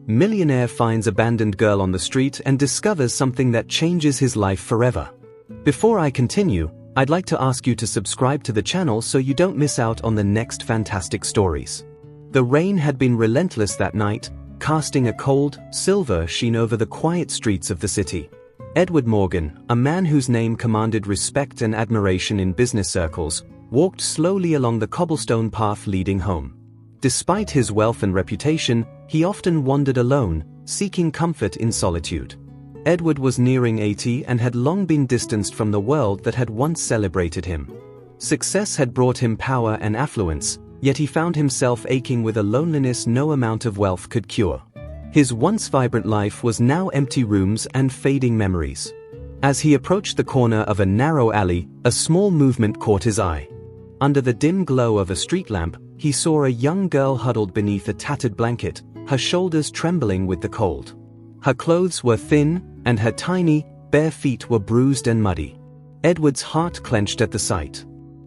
Millionaire finds abandoned girl on the street and discovers something that changes his life forever. Before I continue, I'd like to ask you to subscribe to the channel so you don't miss out on the next fantastic stories. The rain had been relentless that night, casting a cold, silver sheen over the quiet streets of the city. Edward Morgan, a man whose name commanded respect and admiration in business circles, walked slowly along the cobblestone path leading home. Despite his wealth and reputation, he often wandered alone, seeking comfort in solitude. Edward was nearing 80 and had long been distanced from the world that had once celebrated him. Success had brought him power and affluence, yet he found himself aching with a loneliness no amount of wealth could cure. His once vibrant life was now empty rooms and fading memories. As he approached the corner of a narrow alley, a small movement caught his eye. Under the dim glow of a street lamp, he saw a young girl huddled beneath a tattered blanket, her shoulders trembling with the cold. Her clothes were thin, and her tiny, bare feet were bruised and muddy. Edward's heart clenched at the sight.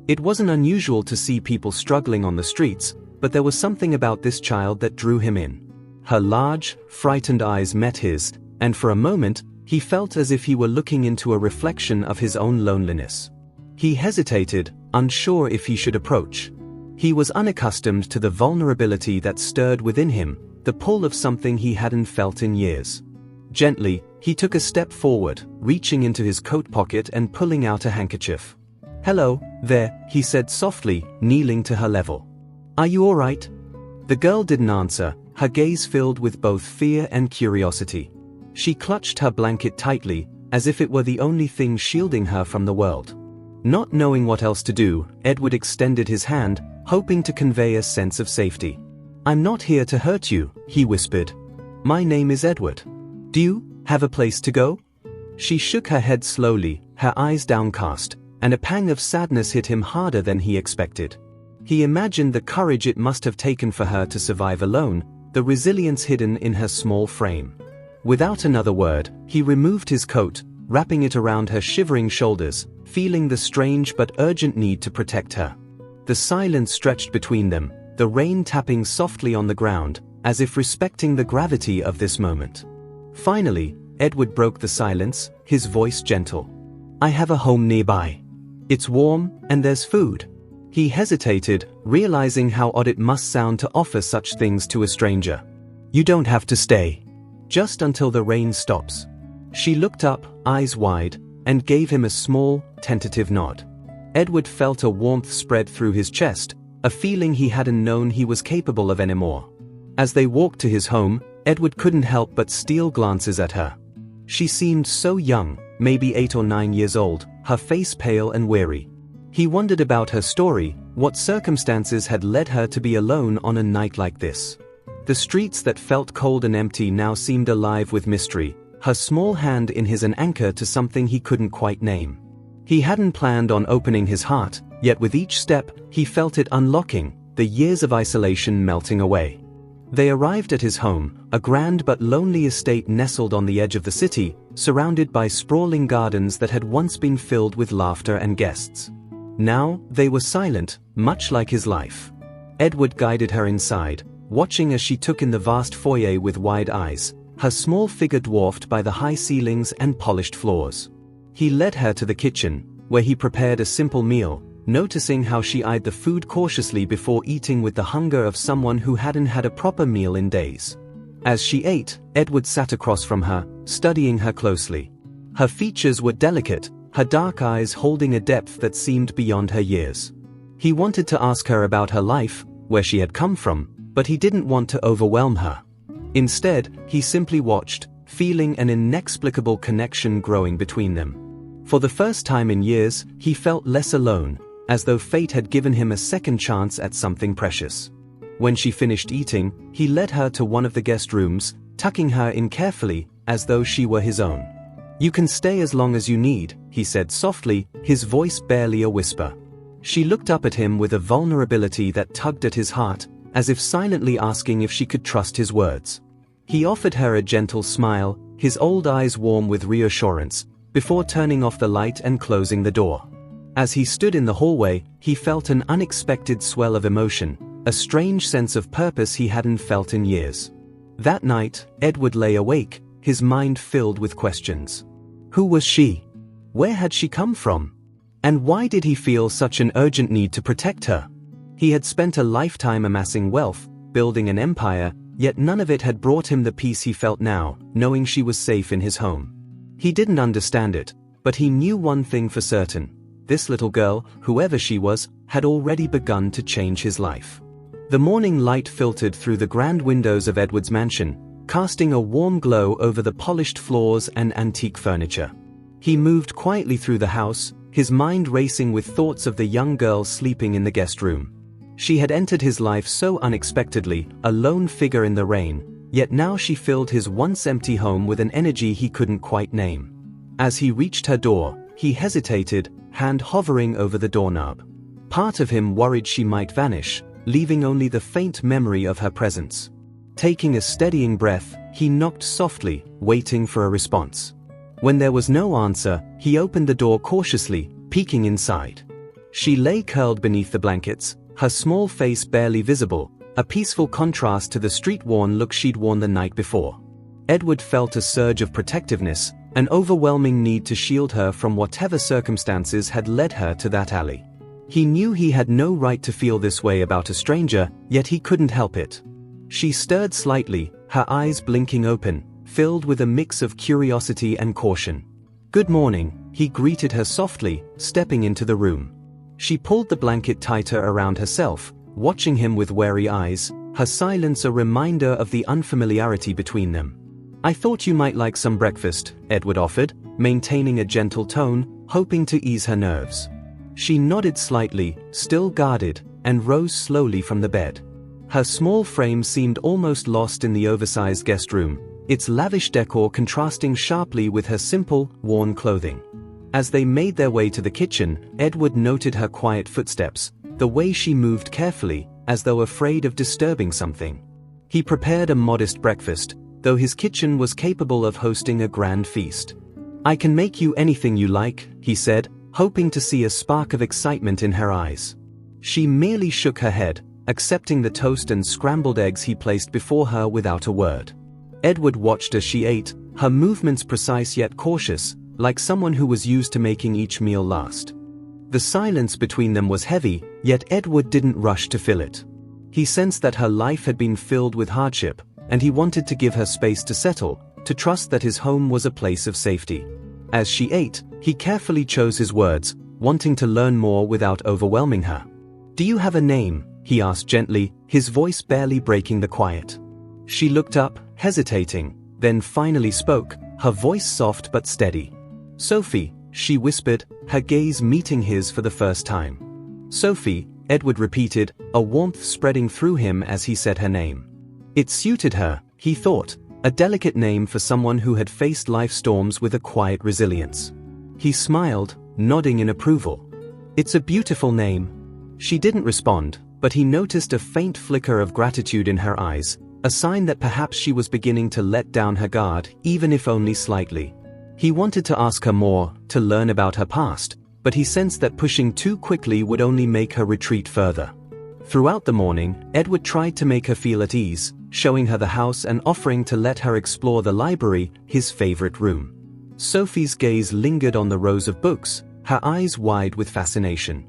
It wasn't unusual to see people struggling on the streets, but there was something about this child that drew him in. Her large, frightened eyes met his, and for a moment, he felt as if he were looking into a reflection of his own loneliness. He hesitated, unsure if he should approach. He was unaccustomed to the vulnerability that stirred within him, the pull of something he hadn't felt in years. Gently, he took a step forward, reaching into his coat pocket and pulling out a handkerchief. "Hello, there," he said softly, kneeling to her level. "Are you all right?" The girl didn't answer, her gaze filled with both fear and curiosity. She clutched her blanket tightly, as if it were the only thing shielding her from the world. Not knowing what else to do, Edward extended his hand, hoping to convey a sense of safety. "I'm not here to hurt you," he whispered. "My name is Edward. Do you have a place to go?" She shook her head slowly, her eyes downcast, and a pang of sadness hit him harder than he expected. He imagined the courage it must have taken for her to survive alone, the resilience hidden in her small frame. Without another word, he removed his coat, wrapping it around her shivering shoulders, feeling the strange but urgent need to protect her. The silence stretched between them, the rain tapping softly on the ground, as if respecting the gravity of this moment. Finally, Edward broke the silence, his voice gentle. "I have a home nearby. It's warm, and there's food." He hesitated, realizing how odd it must sound to offer such things to a stranger. "You don't have to stay. Just until the rain stops." She looked up, eyes wide, and gave him a small, tentative nod. Edward felt a warmth spread through his chest, a feeling he hadn't known he was capable of anymore. As they walked to his home, Edward couldn't help but steal glances at her. She seemed so young, maybe 8 or 9 years old, her face pale and weary. He wondered about her story, what circumstances had led her to be alone on a night like this. The streets that felt cold and empty now seemed alive with mystery, her small hand in his an anchor to something he couldn't quite name. He hadn't planned on opening his heart, yet with each step, he felt it unlocking, the years of isolation melting away. They arrived at his home, a grand but lonely estate nestled on the edge of the city, surrounded by sprawling gardens that had once been filled with laughter and guests. Now, they were silent, much like his life. Edward guided her inside, watching as she took in the vast foyer with wide eyes, her small figure dwarfed by the high ceilings and polished floors. He led her to the kitchen, where he prepared a simple meal, noticing how she eyed the food cautiously before eating with the hunger of someone who hadn't had a proper meal in days. As she ate, Edward sat across from her, studying her closely. Her features were delicate, her dark eyes holding a depth that seemed beyond her years. He wanted to ask her about her life, where she had come from, but he didn't want to overwhelm her. Instead, he simply watched, feeling an inexplicable connection growing between them. For the first time in years, he felt less alone, as though fate had given him a second chance at something precious. When she finished eating, he led her to one of the guest rooms, tucking her in carefully, as though she were his own. "You can stay as long as you need," he said softly, his voice barely a whisper. She looked up at him with a vulnerability that tugged at his heart, as if silently asking if she could trust his words. He offered her a gentle smile, his old eyes warm with reassurance, before turning off the light and closing the door. As he stood in the hallway, he felt an unexpected swell of emotion, a strange sense of purpose he hadn't felt in years. That night, Edward lay awake, his mind filled with questions. Who was she? Where had she come from? And why did he feel such an urgent need to protect her? He had spent a lifetime amassing wealth, building an empire, yet none of it had brought him the peace he felt now, knowing she was safe in his home. He didn't understand it, but he knew one thing for certain. This little girl, whoever she was, had already begun to change his life. The morning light filtered through the grand windows of Edward's mansion, casting a warm glow over the polished floors and antique furniture. He moved quietly through the house, his mind racing with thoughts of the young girl sleeping in the guest room. She had entered his life so unexpectedly, a lone figure in the rain, yet now she filled his once empty home with an energy he couldn't quite name. As he reached her door, he hesitated, hand hovering over the doorknob. Part of him worried she might vanish, leaving only the faint memory of her presence. Taking a steadying breath, he knocked softly, waiting for a response. When there was no answer, he opened the door cautiously, peeking inside. She lay curled beneath the blankets, her small face barely visible, a peaceful contrast to the street-worn look she'd worn the night before. Edward felt a surge of protectiveness, an overwhelming need to shield her from whatever circumstances had led her to that alley. He knew he had no right to feel this way about a stranger, yet he couldn't help it. She stirred slightly, her eyes blinking open, filled with a mix of curiosity and caution. "Good morning," he greeted her softly, stepping into the room. She pulled the blanket tighter around herself, watching him with wary eyes, her silence a reminder of the unfamiliarity between them. "I thought you might like some breakfast," Edward offered, maintaining a gentle tone, hoping to ease her nerves. She nodded slightly, still guarded, and rose slowly from the bed. Her small frame seemed almost lost in the oversized guest room, its lavish decor contrasting sharply with her simple, worn clothing. As they made their way to the kitchen, Edward noted her quiet footsteps, the way she moved carefully, as though afraid of disturbing something. He prepared a modest breakfast, though his kitchen was capable of hosting a grand feast. "I can make you anything you like," he said, hoping to see a spark of excitement in her eyes. She merely shook her head, accepting the toast and scrambled eggs he placed before her without a word. Edward watched as she ate, her movements precise yet cautious, like someone who was used to making each meal last. The silence between them was heavy, yet Edward didn't rush to fill it. He sensed that her life had been filled with hardship, and he wanted to give her space to settle, to trust that his home was a place of safety. As she ate, he carefully chose his words, wanting to learn more without overwhelming her. "Do you have a name?" he asked gently, his voice barely breaking the quiet. She looked up, hesitating, then finally spoke, her voice soft but steady. "Sophie," she whispered, her gaze meeting his for the first time. "Sophie," Edward repeated, a warmth spreading through him as he said her name. It suited her, he thought, a delicate name for someone who had faced life storms with a quiet resilience. He smiled, nodding in approval. "It's a beautiful name." She didn't respond, but he noticed a faint flicker of gratitude in her eyes, a sign that perhaps she was beginning to let down her guard, even if only slightly. He wanted to ask her more, to learn about her past, but he sensed that pushing too quickly would only make her retreat further. Throughout the morning, Edward tried to make her feel at ease, showing her the house and offering to let her explore the library, his favorite room. Sophie's gaze lingered on the rows of books, her eyes wide with fascination.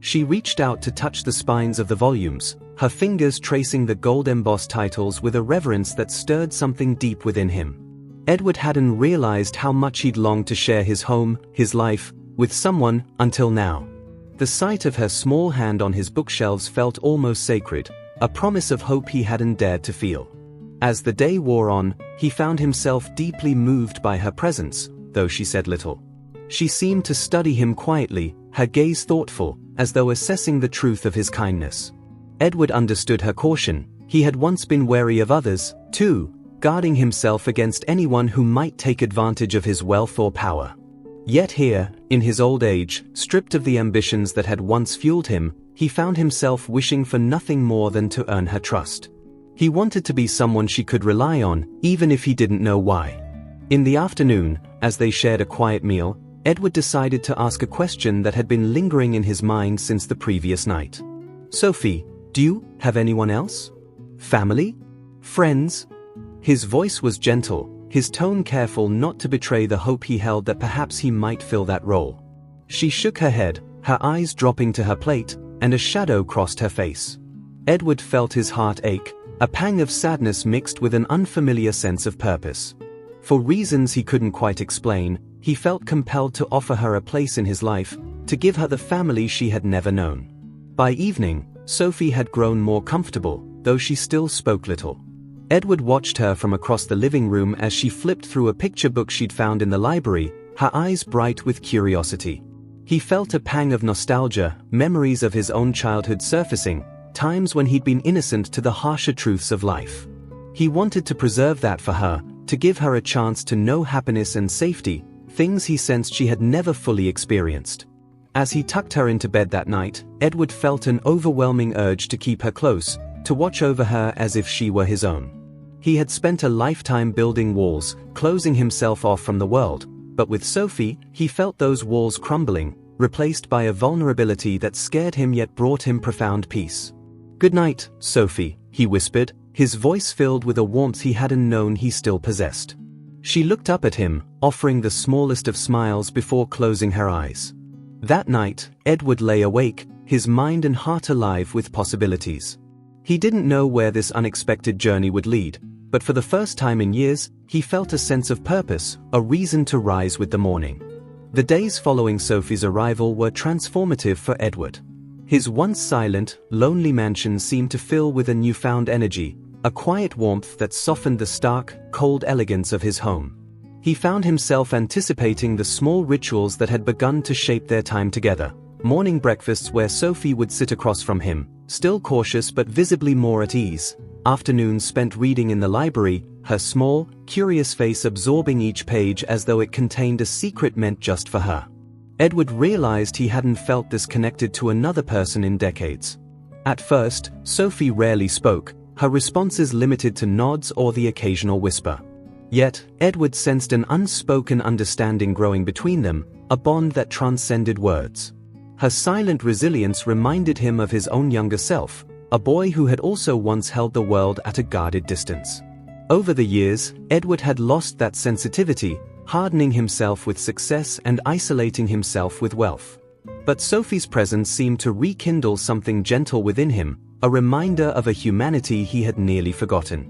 She reached out to touch the spines of the volumes, her fingers tracing the gold-embossed titles with a reverence that stirred something deep within him. Edward hadn't realized how much he'd longed to share his home, his life, with someone, until now. The sight of her small hand on his bookshelves felt almost sacred, a promise of hope he hadn't dared to feel. As the day wore on, he found himself deeply moved by her presence, though she said little. She seemed to study him quietly, her gaze thoughtful, as though assessing the truth of his kindness. Edward understood her caution. He had once been wary of others, too, guarding himself against anyone who might take advantage of his wealth or power. Yet here, in his old age, stripped of the ambitions that had once fueled him, he found himself wishing for nothing more than to earn her trust. He wanted to be someone she could rely on, even if he didn't know why. In the afternoon, as they shared a quiet meal, Edward decided to ask a question that had been lingering in his mind since the previous night. "Sophie, do you have anyone else? Family? Friends?" His voice was gentle, his tone careful not to betray the hope he held that perhaps he might fill that role. She shook her head, her eyes dropping to her plate, and a shadow crossed her face. Edward felt his heart ache, a pang of sadness mixed with an unfamiliar sense of purpose. For reasons he couldn't quite explain, he felt compelled to offer her a place in his life, to give her the family she had never known. By evening, Sophie had grown more comfortable, though she still spoke little. Edward watched her from across the living room as she flipped through a picture book she'd found in the library, her eyes bright with curiosity. He felt a pang of nostalgia, memories of his own childhood surfacing, times when he'd been innocent to the harsher truths of life. He wanted to preserve that for her, to give her a chance to know happiness and safety, things he sensed she had never fully experienced. As he tucked her into bed that night, Edward felt an overwhelming urge to keep her close, to watch over her as if she were his own. He had spent a lifetime building walls, closing himself off from the world, but with Sophie, he felt those walls crumbling, replaced by a vulnerability that scared him yet brought him profound peace. "Good night, Sophie," he whispered, his voice filled with a warmth he hadn't known he still possessed. She looked up at him, offering the smallest of smiles before closing her eyes. That night, Edward lay awake, his mind and heart alive with possibilities. He didn't know where this unexpected journey would lead, but for the first time in years, he felt a sense of purpose, a reason to rise with the morning. The days following Sophie's arrival were transformative for Edward. His once silent, lonely mansion seemed to fill with a newfound energy, a quiet warmth that softened the stark, cold elegance of his home. He found himself anticipating the small rituals that had begun to shape their time together. Morning breakfasts where Sophie would sit across from him, still cautious but visibly more at ease. Afternoons spent reading in the library, her small, curious face absorbing each page as though it contained a secret meant just for her. Edward realized he hadn't felt this connected to another person in decades. At first, Sophie rarely spoke, her responses limited to nods or the occasional whisper. Yet, Edward sensed an unspoken understanding growing between them, a bond that transcended words. Her silent resilience reminded him of his own younger self, a boy who had also once held the world at a guarded distance. Over the years, Edward had lost that sensitivity, hardening himself with success and isolating himself with wealth. But Sophie's presence seemed to rekindle something gentle within him, a reminder of a humanity he had nearly forgotten.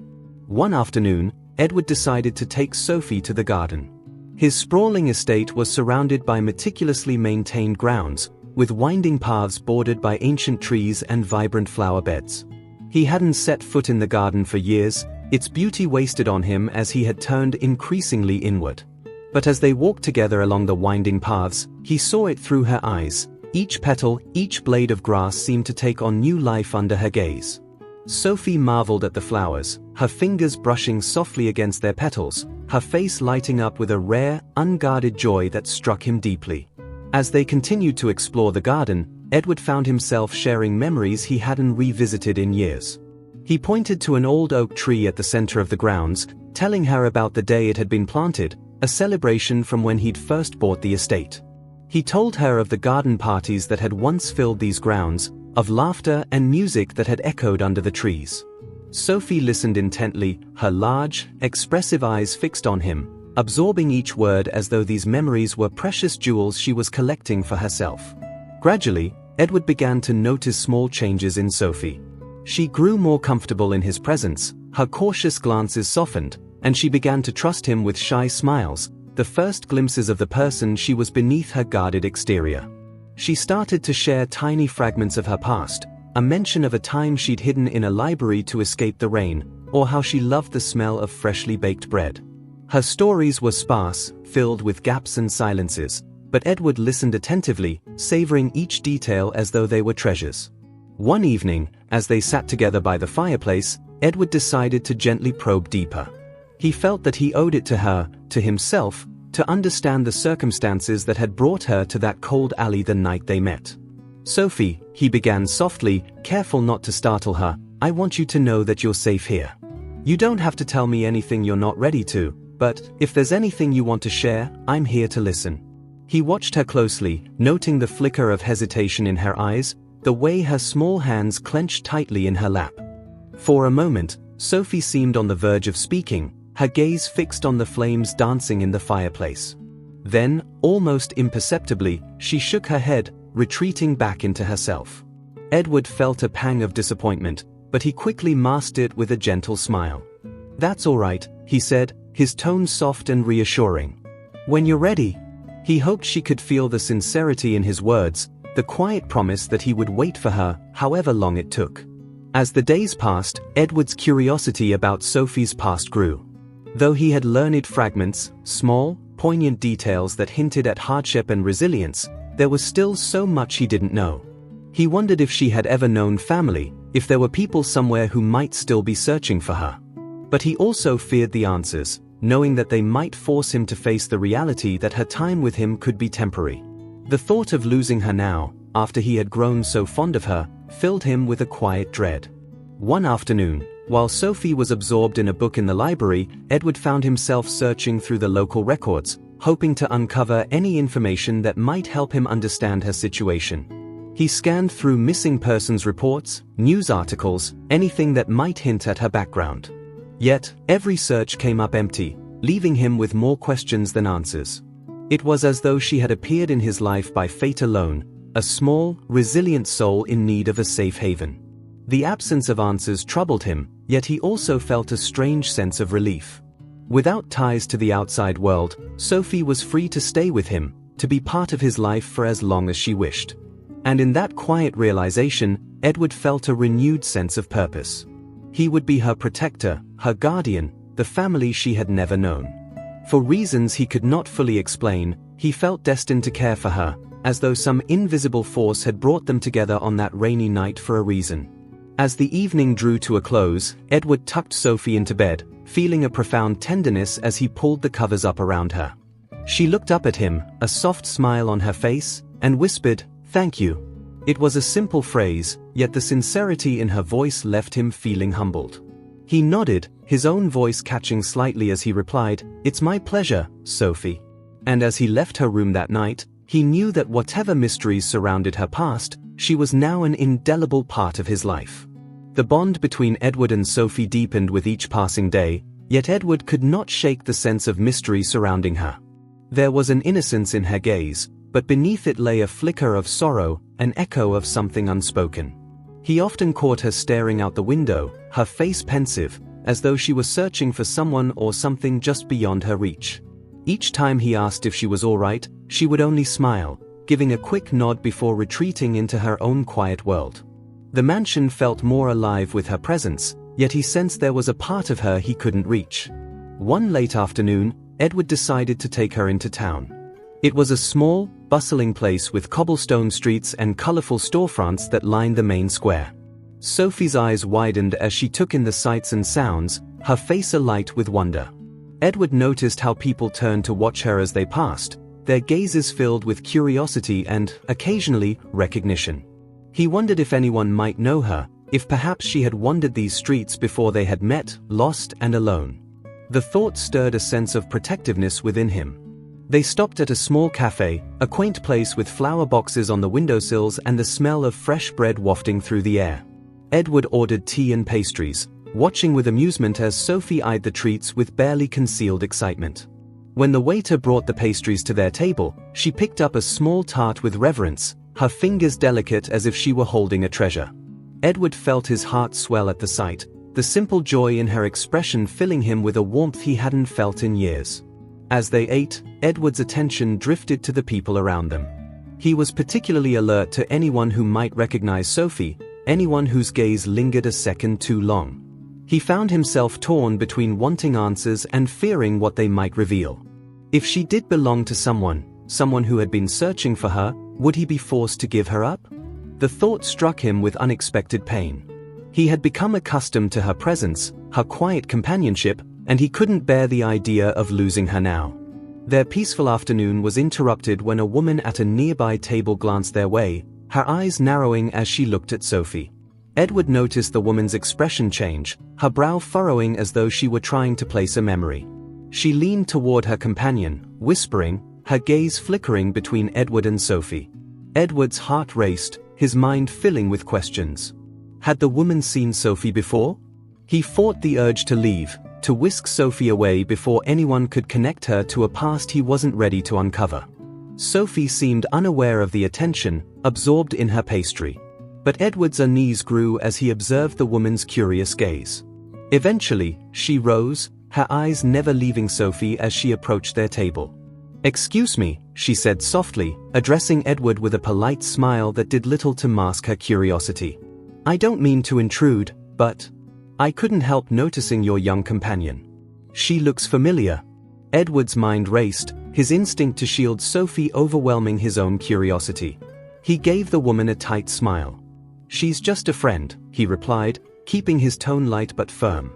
One afternoon, Edward decided to take Sophie to the garden. His sprawling estate was surrounded by meticulously maintained grounds, with winding paths bordered by ancient trees and vibrant flower beds. He hadn't set foot in the garden for years, its beauty wasted on him as he had turned increasingly inward. But as they walked together along the winding paths, he saw it through her eyes. Each petal, each blade of grass seemed to take on new life under her gaze. Sophie marveled at the flowers, her fingers brushing softly against their petals, her face lighting up with a rare, unguarded joy that struck him deeply. As they continued to explore the garden, Edward found himself sharing memories he hadn't revisited in years. He pointed to an old oak tree at the center of the grounds, telling her about the day it had been planted, a celebration from when he'd first bought the estate. He told her of the garden parties that had once filled these grounds, of laughter and music that had echoed under the trees. Sophie listened intently, her large, expressive eyes fixed on him, absorbing each word as though these memories were precious jewels she was collecting for herself. Gradually, Edward began to notice small changes in Sophie. She grew more comfortable in his presence, her cautious glances softened, and she began to trust him with shy smiles, the first glimpses of the person she was beneath her guarded exterior. She started to share tiny fragments of her past, a mention of a time she'd hidden in a library to escape the rain, or how she loved the smell of freshly baked bread. Her stories were sparse, filled with gaps and silences, but Edward listened attentively, savoring each detail as though they were treasures. One evening, as they sat together by the fireplace, Edward decided to gently probe deeper. He felt that he owed it to her, to himself, to understand the circumstances that had brought her to that cold alley the night they met. "Sophie," he began softly, careful not to startle her, "I want you to know that you're safe here. You don't have to tell me anything you're not ready to, but if there's anything you want to share, I'm here to listen." He watched her closely, noting the flicker of hesitation in her eyes, the way her small hands clenched tightly in her lap. For a moment, Sophie seemed on the verge of speaking, her gaze fixed on the flames dancing in the fireplace. Then, almost imperceptibly, she shook her head, retreating back into herself. Edward felt a pang of disappointment, but he quickly masked it with a gentle smile. "That's all right," he said, his tone soft and reassuring. "When you're ready." He hoped she could feel the sincerity in his words, the quiet promise that he would wait for her, however long it took. As the days passed, Edward's curiosity about Sophie's past grew. Though he had learned fragments, small, poignant details that hinted at hardship and resilience, there was still so much he didn't know. He wondered if she had ever known family, if there were people somewhere who might still be searching for her. But he also feared the answers, knowing that they might force him to face the reality that her time with him could be temporary. The thought of losing her now, after he had grown so fond of her, filled him with a quiet dread. One afternoon, while Sophie was absorbed in a book in the library, Edward found himself searching through the local records, hoping to uncover any information that might help him understand her situation. He scanned through missing persons reports, news articles, anything that might hint at her background. Yet, every search came up empty, leaving him with more questions than answers. It was as though she had appeared in his life by fate alone, a small, resilient soul in need of a safe haven. The absence of answers troubled him, yet he also felt a strange sense of relief. Without ties to the outside world, Sophie was free to stay with him, to be part of his life for as long as she wished. And in that quiet realization, Edward felt a renewed sense of purpose. He would be her protector, her guardian, the family she had never known. For reasons he could not fully explain, he felt destined to care for her, as though some invisible force had brought them together on that rainy night for a reason. As the evening drew to a close, Edward tucked Sophie into bed, feeling a profound tenderness as he pulled the covers up around her. She looked up at him, a soft smile on her face, and whispered, "Thank you." It was a simple phrase, yet the sincerity in her voice left him feeling humbled. He nodded, his own voice catching slightly as he replied, "It's my pleasure, Sophie." And as he left her room that night, he knew that whatever mysteries surrounded her past, she was now an indelible part of his life. The bond between Edward and Sophie deepened with each passing day, yet Edward could not shake the sense of mystery surrounding her. There was an innocence in her gaze, but beneath it lay a flicker of sorrow, an echo of something unspoken. He often caught her staring out the window, her face pensive, as though she was searching for someone or something just beyond her reach. Each time he asked if she was all right, she would only smile, giving a quick nod before retreating into her own quiet world. The mansion felt more alive with her presence, yet he sensed there was a part of her he couldn't reach. One late afternoon, Edward decided to take her into town. It was a small, bustling place with cobblestone streets and colorful storefronts that lined the main square. Sophie's eyes widened as she took in the sights and sounds, her face alight with wonder. Edward noticed how people turned to watch her as they passed, their gazes filled with curiosity and, occasionally, recognition. He wondered if anyone might know her, if perhaps she had wandered these streets before they had met, lost and alone. The thought stirred a sense of protectiveness within him. They stopped at a small cafe, a quaint place with flower boxes on the windowsills and the smell of fresh bread wafting through the air. Edward ordered tea and pastries, watching with amusement as Sophie eyed the treats with barely concealed excitement. When the waiter brought the pastries to their table, she picked up a small tart with reverence, her fingers delicate as if she were holding a treasure. Edward felt his heart swell at the sight, the simple joy in her expression filling him with a warmth he hadn't felt in years. As they ate, Edward's attention drifted to the people around them. He was particularly alert to anyone who might recognize Sophie, anyone whose gaze lingered a second too long. He found himself torn between wanting answers and fearing what they might reveal. If she did belong to someone who had been searching for her, would he be forced to give her up? The thought struck him with unexpected pain. He had become accustomed to her presence, her quiet companionship, and he couldn't bear the idea of losing her now. Their peaceful afternoon was interrupted when a woman at a nearby table glanced their way, her eyes narrowing as she looked at Sophie. Edward noticed the woman's expression change, her brow furrowing as though she were trying to place a memory. She leaned toward her companion, whispering, her gaze flickering between Edward and Sophie. Edward's heart raced, his mind filling with questions. Had the woman seen Sophie before? He fought the urge to leave, to whisk Sophie away before anyone could connect her to a past he wasn't ready to uncover. Sophie seemed unaware of the attention, absorbed in her pastry. But Edward's unease grew as he observed the woman's curious gaze. Eventually, she rose, her eyes never leaving Sophie as she approached their table. "Excuse me," she said softly, addressing Edward with a polite smile that did little to mask her curiosity. "I don't mean to intrude, but I couldn't help noticing your young companion. She looks familiar." Edward's mind raced, his instinct to shield Sophie overwhelming his own curiosity. He gave the woman a tight smile. "She's just a friend," he replied, keeping his tone light but firm.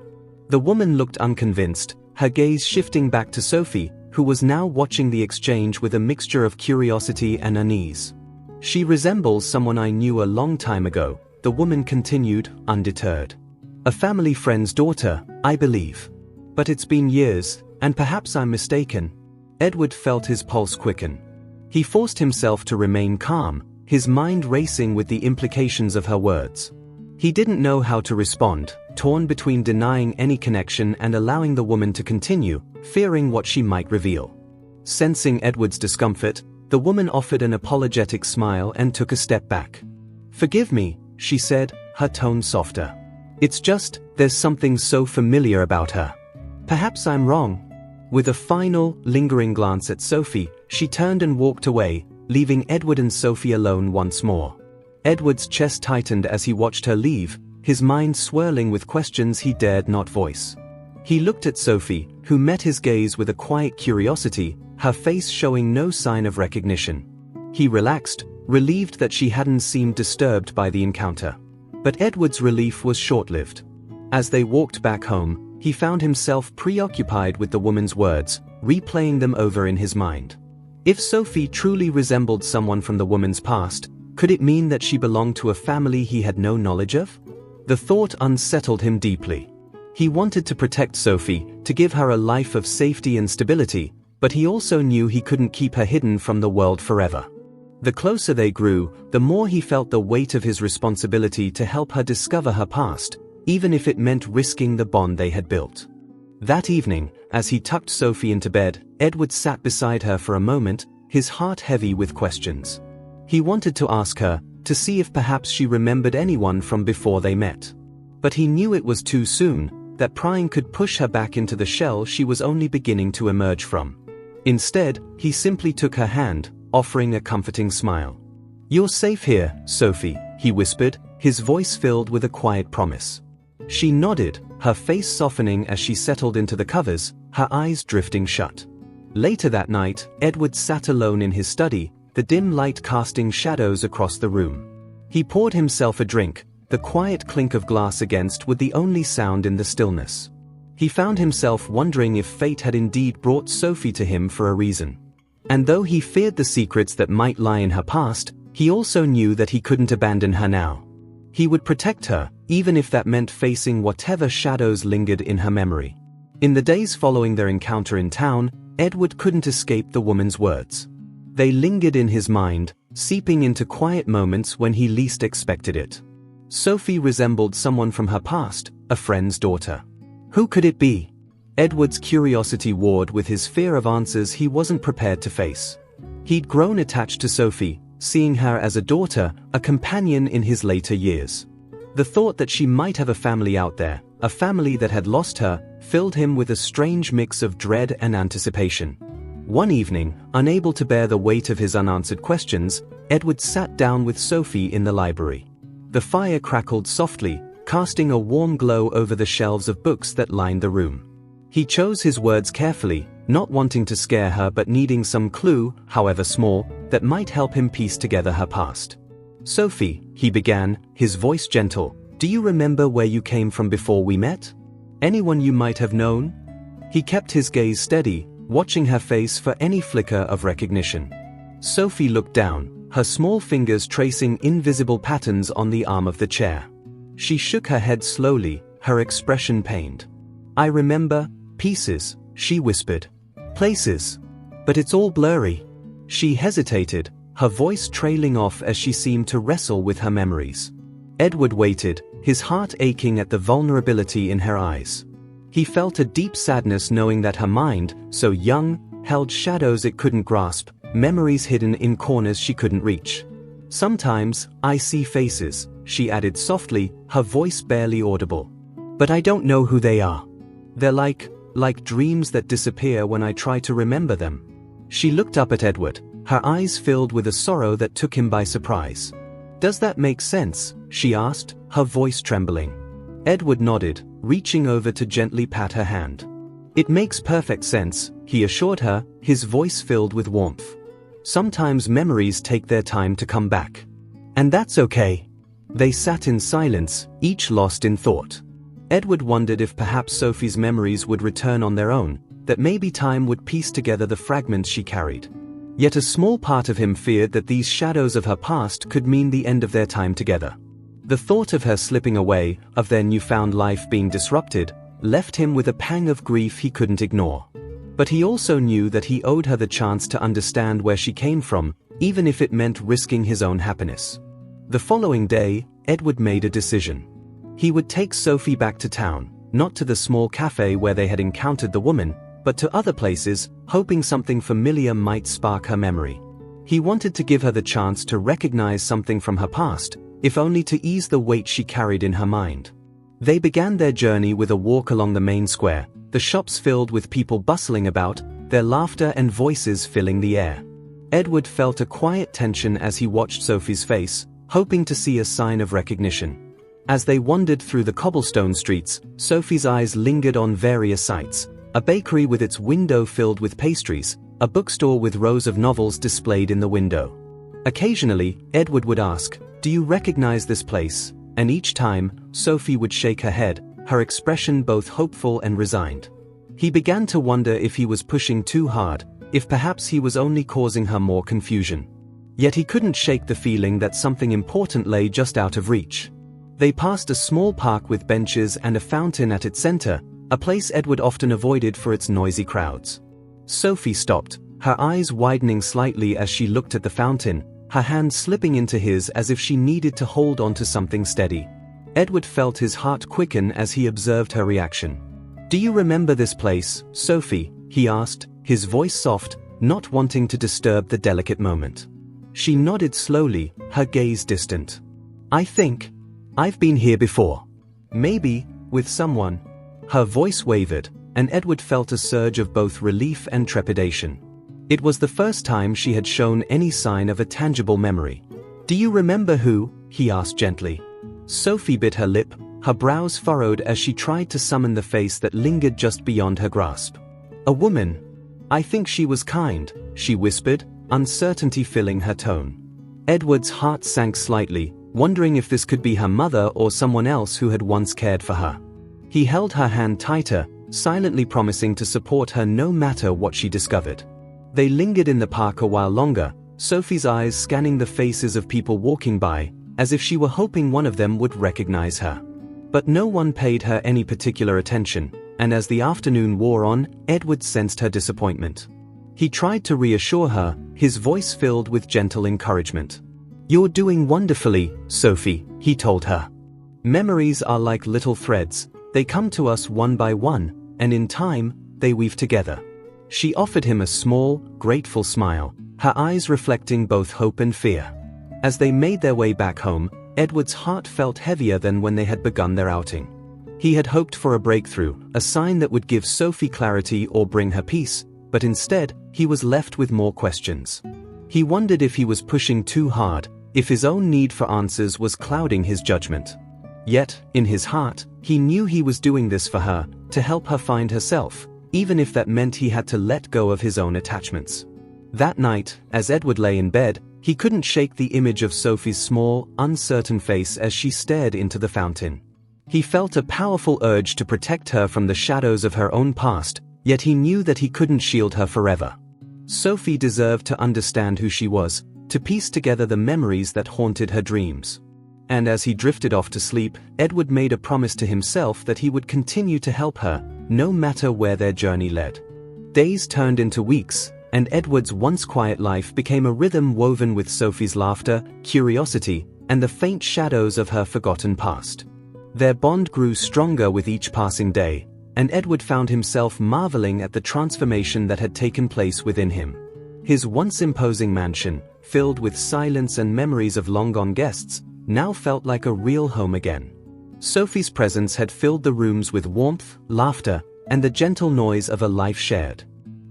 The woman looked unconvinced, her gaze shifting back to Sophie, who was now watching the exchange with a mixture of curiosity and unease. "She resembles someone I knew a long time ago," the woman continued, undeterred. "A family friend's daughter, I believe. But it's been years, and perhaps I'm mistaken." Edward felt his pulse quicken. He forced himself to remain calm, his mind racing with the implications of her words. He didn't know how to respond, torn between denying any connection and allowing the woman to continue, fearing what she might reveal. Sensing Edward's discomfort, the woman offered an apologetic smile and took a step back. "Forgive me," she said, her tone softer. "It's just, there's something so familiar about her. Perhaps I'm wrong." With a final, lingering glance at Sophie, she turned and walked away, leaving Edward and Sophie alone once more. Edward's chest tightened as he watched her leave, his mind swirling with questions he dared not voice. He looked at Sophie, who met his gaze with a quiet curiosity, her face showing no sign of recognition. He relaxed, relieved that she hadn't seemed disturbed by the encounter. But Edward's relief was short-lived. As they walked back home, he found himself preoccupied with the woman's words, replaying them over in his mind. If Sophie truly resembled someone from the woman's past, could it mean that she belonged to a family he had no knowledge of? The thought unsettled him deeply. He wanted to protect Sophie, to give her a life of safety and stability, but he also knew he couldn't keep her hidden from the world forever. The closer they grew, the more he felt the weight of his responsibility to help her discover her past, even if it meant risking the bond they had built. That evening, as he tucked Sophie into bed, Edward sat beside her for a moment, his heart heavy with questions. He wanted to ask her, to see if perhaps she remembered anyone from before they met. But he knew it was too soon, that prying could push her back into the shell she was only beginning to emerge from. Instead, he simply took her hand, offering a comforting smile. "You're safe here, Sophie," he whispered, his voice filled with a quiet promise. She nodded, her face softening as she settled into the covers, her eyes drifting shut. Later that night, Edward sat alone in his study, the dim light casting shadows across the room. He poured himself a drink, the quiet clink of glass against was the only sound in the stillness. He found himself wondering if fate had indeed brought Sophie to him for a reason. And though he feared the secrets that might lie in her past, he also knew that he couldn't abandon her now. He would protect her, even if that meant facing whatever shadows lingered in her memory. In the days following their encounter in town, Edward couldn't escape the woman's words. They lingered in his mind, seeping into quiet moments when he least expected it. Sophie resembled someone from her past, a friend's daughter. Who could it be? Edward's curiosity warred with his fear of answers he wasn't prepared to face. He'd grown attached to Sophie, seeing her as a daughter, a companion in his later years. The thought that she might have a family out there, a family that had lost her, filled him with a strange mix of dread and anticipation. One evening, unable to bear the weight of his unanswered questions, Edward sat down with Sophie in the library. The fire crackled softly, casting a warm glow over the shelves of books that lined the room. He chose his words carefully, not wanting to scare her but needing some clue, however small, that might help him piece together her past. "Sophie," he began, his voice gentle, "do you remember where you came from before we met? Anyone you might have known?" He kept his gaze steady, watching her face for any flicker of recognition. Sophie looked down, her small fingers tracing invisible patterns on the arm of the chair. She shook her head slowly, her expression pained. "I remember pieces," she whispered. "Places. But it's all blurry." She hesitated, her voice trailing off as she seemed to wrestle with her memories. Edward waited, his heart aching at the vulnerability in her eyes. He felt a deep sadness knowing that her mind, so young, held shadows it couldn't grasp, memories hidden in corners she couldn't reach. "Sometimes, I see faces," she added softly, her voice barely audible. "But I don't know who they are. They're like dreams that disappear when I try to remember them." She looked up at Edward, her eyes filled with a sorrow that took him by surprise. "Does that make sense?" she asked, her voice trembling. Edward nodded, reaching over to gently pat her hand. "It makes perfect sense," he assured her, his voice filled with warmth. "Sometimes memories take their time to come back. And that's okay." They sat in silence, each lost in thought. Edward wondered if perhaps Sophie's memories would return on their own, that maybe time would piece together the fragments she carried. Yet a small part of him feared that these shadows of her past could mean the end of their time together. The thought of her slipping away, of their newfound life being disrupted, left him with a pang of grief he couldn't ignore. But he also knew that he owed her the chance to understand where she came from, even if it meant risking his own happiness. The following day, Edward made a decision. He would take Sophie back to town, not to the small cafe where they had encountered the woman, but to other places, hoping something familiar might spark her memory. He wanted to give her the chance to recognize something from her past, if only to ease the weight she carried in her mind. They began their journey with a walk along the main square, the shops filled with people bustling about, their laughter and voices filling the air. Edward felt a quiet tension as he watched Sophie's face, hoping to see a sign of recognition. As they wandered through the cobblestone streets, Sophie's eyes lingered on various sights: a bakery with its window filled with pastries, a bookstore with rows of novels displayed in the window. Occasionally, Edward would ask, "Do you recognize this place?" And each time, Sophie would shake her head, her expression both hopeful and resigned. He began to wonder if he was pushing too hard, if perhaps he was only causing her more confusion. Yet he couldn't shake the feeling that something important lay just out of reach. They passed a small park with benches and a fountain at its center, a place Edward often avoided for its noisy crowds. Sophie stopped, her eyes widening slightly as she looked at the fountain, her hand slipping into his as if she needed to hold on to something steady. Edward felt his heart quicken as he observed her reaction. "Do you remember this place, Sophie?" he asked, his voice soft, not wanting to disturb the delicate moment. She nodded slowly, her gaze distant. "I think I've been here before. Maybe, with someone." Her voice wavered, and Edward felt a surge of both relief and trepidation. It was the first time she had shown any sign of a tangible memory. "Do you remember who?" he asked gently. Sophie bit her lip, her brows furrowed as she tried to summon the face that lingered just beyond her grasp. "A woman. I think she was kind," she whispered, uncertainty filling her tone. Edward's heart sank slightly, wondering if this could be her mother or someone else who had once cared for her. He held her hand tighter, silently promising to support her no matter what she discovered. They lingered in the park a while longer, Sophie's eyes scanning the faces of people walking by, as if she were hoping one of them would recognize her. But no one paid her any particular attention, and as the afternoon wore on, Edward sensed her disappointment. He tried to reassure her, his voice filled with gentle encouragement. "You're doing wonderfully, Sophie," he told her. "Memories are like little threads, they come to us one by one, and in time, they weave together." She offered him a small, grateful smile, her eyes reflecting both hope and fear. As they made their way back home, Edward's heart felt heavier than when they had begun their outing. He had hoped for a breakthrough, a sign that would give Sophie clarity or bring her peace, but instead, he was left with more questions. He wondered if he was pushing too hard, if his own need for answers was clouding his judgment. Yet, in his heart, he knew he was doing this for her, to help her find herself, even if that meant he had to let go of his own attachments. That night, as Edward lay in bed, he couldn't shake the image of Sophie's small, uncertain face as she stared into the fountain. He felt a powerful urge to protect her from the shadows of her own past, yet he knew that he couldn't shield her forever. Sophie deserved to understand who she was, to piece together the memories that haunted her dreams. And as he drifted off to sleep, Edward made a promise to himself that he would continue to help her, no matter where their journey led. Days turned into weeks, and Edward's once quiet life became a rhythm woven with Sophie's laughter, curiosity, and the faint shadows of her forgotten past. Their bond grew stronger with each passing day, and Edward found himself marveling at the transformation that had taken place within him. His once imposing mansion, filled with silence and memories of long-gone guests, now felt like a real home again. Sophie's presence had filled the rooms with warmth, laughter, and the gentle noise of a life shared.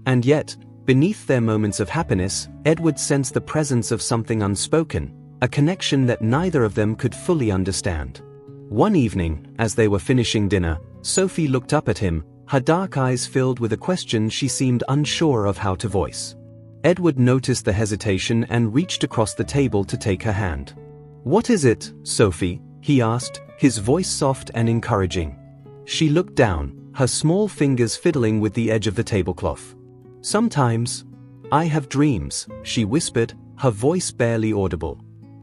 And yet, beneath their moments of happiness, Edward sensed the presence of something unspoken, a connection that neither of them could fully understand. One evening, as they were finishing dinner, Sophie looked up at him, her dark eyes filled with a question she seemed unsure of how to voice. Edward noticed the hesitation and reached across the table to take her hand. "What is it, Sophie?" he asked, his voice soft and encouraging. She looked down, her small fingers fiddling with the edge of the tablecloth. "Sometimes I have dreams," she whispered, her voice barely audible.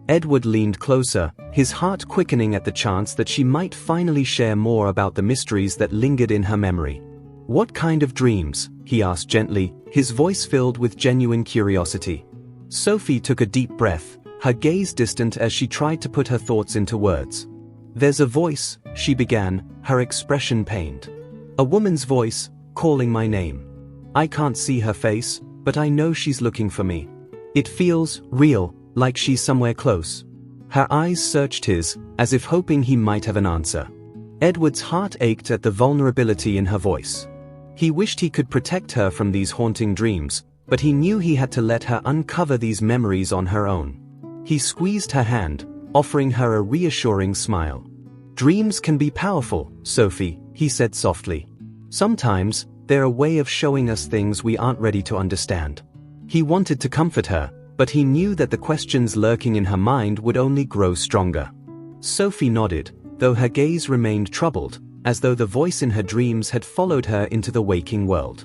Edward leaned closer, his heart quickening at the chance that she might finally share more about the mysteries that lingered in her memory. "What kind of dreams?" he asked gently, his voice filled with genuine curiosity. Sophie took a deep breath, her gaze distant as she tried to put her thoughts into words. "There's a voice," she began, her expression pained. "A woman's voice, calling my name. I can't see her face, but I know she's looking for me. It feels real, like she's somewhere close." Her eyes searched his, as if hoping he might have an answer. Edward's heart ached at the vulnerability in her voice. He wished he could protect her from these haunting dreams, but he knew he had to let her uncover these memories on her own. He squeezed her hand, offering her a reassuring smile. "Dreams can be powerful, Sophie," he said softly. "Sometimes, they're a way of showing us things we aren't ready to understand." He wanted to comfort her, but he knew that the questions lurking in her mind would only grow stronger. Sophie nodded, though her gaze remained troubled, as though the voice in her dreams had followed her into the waking world.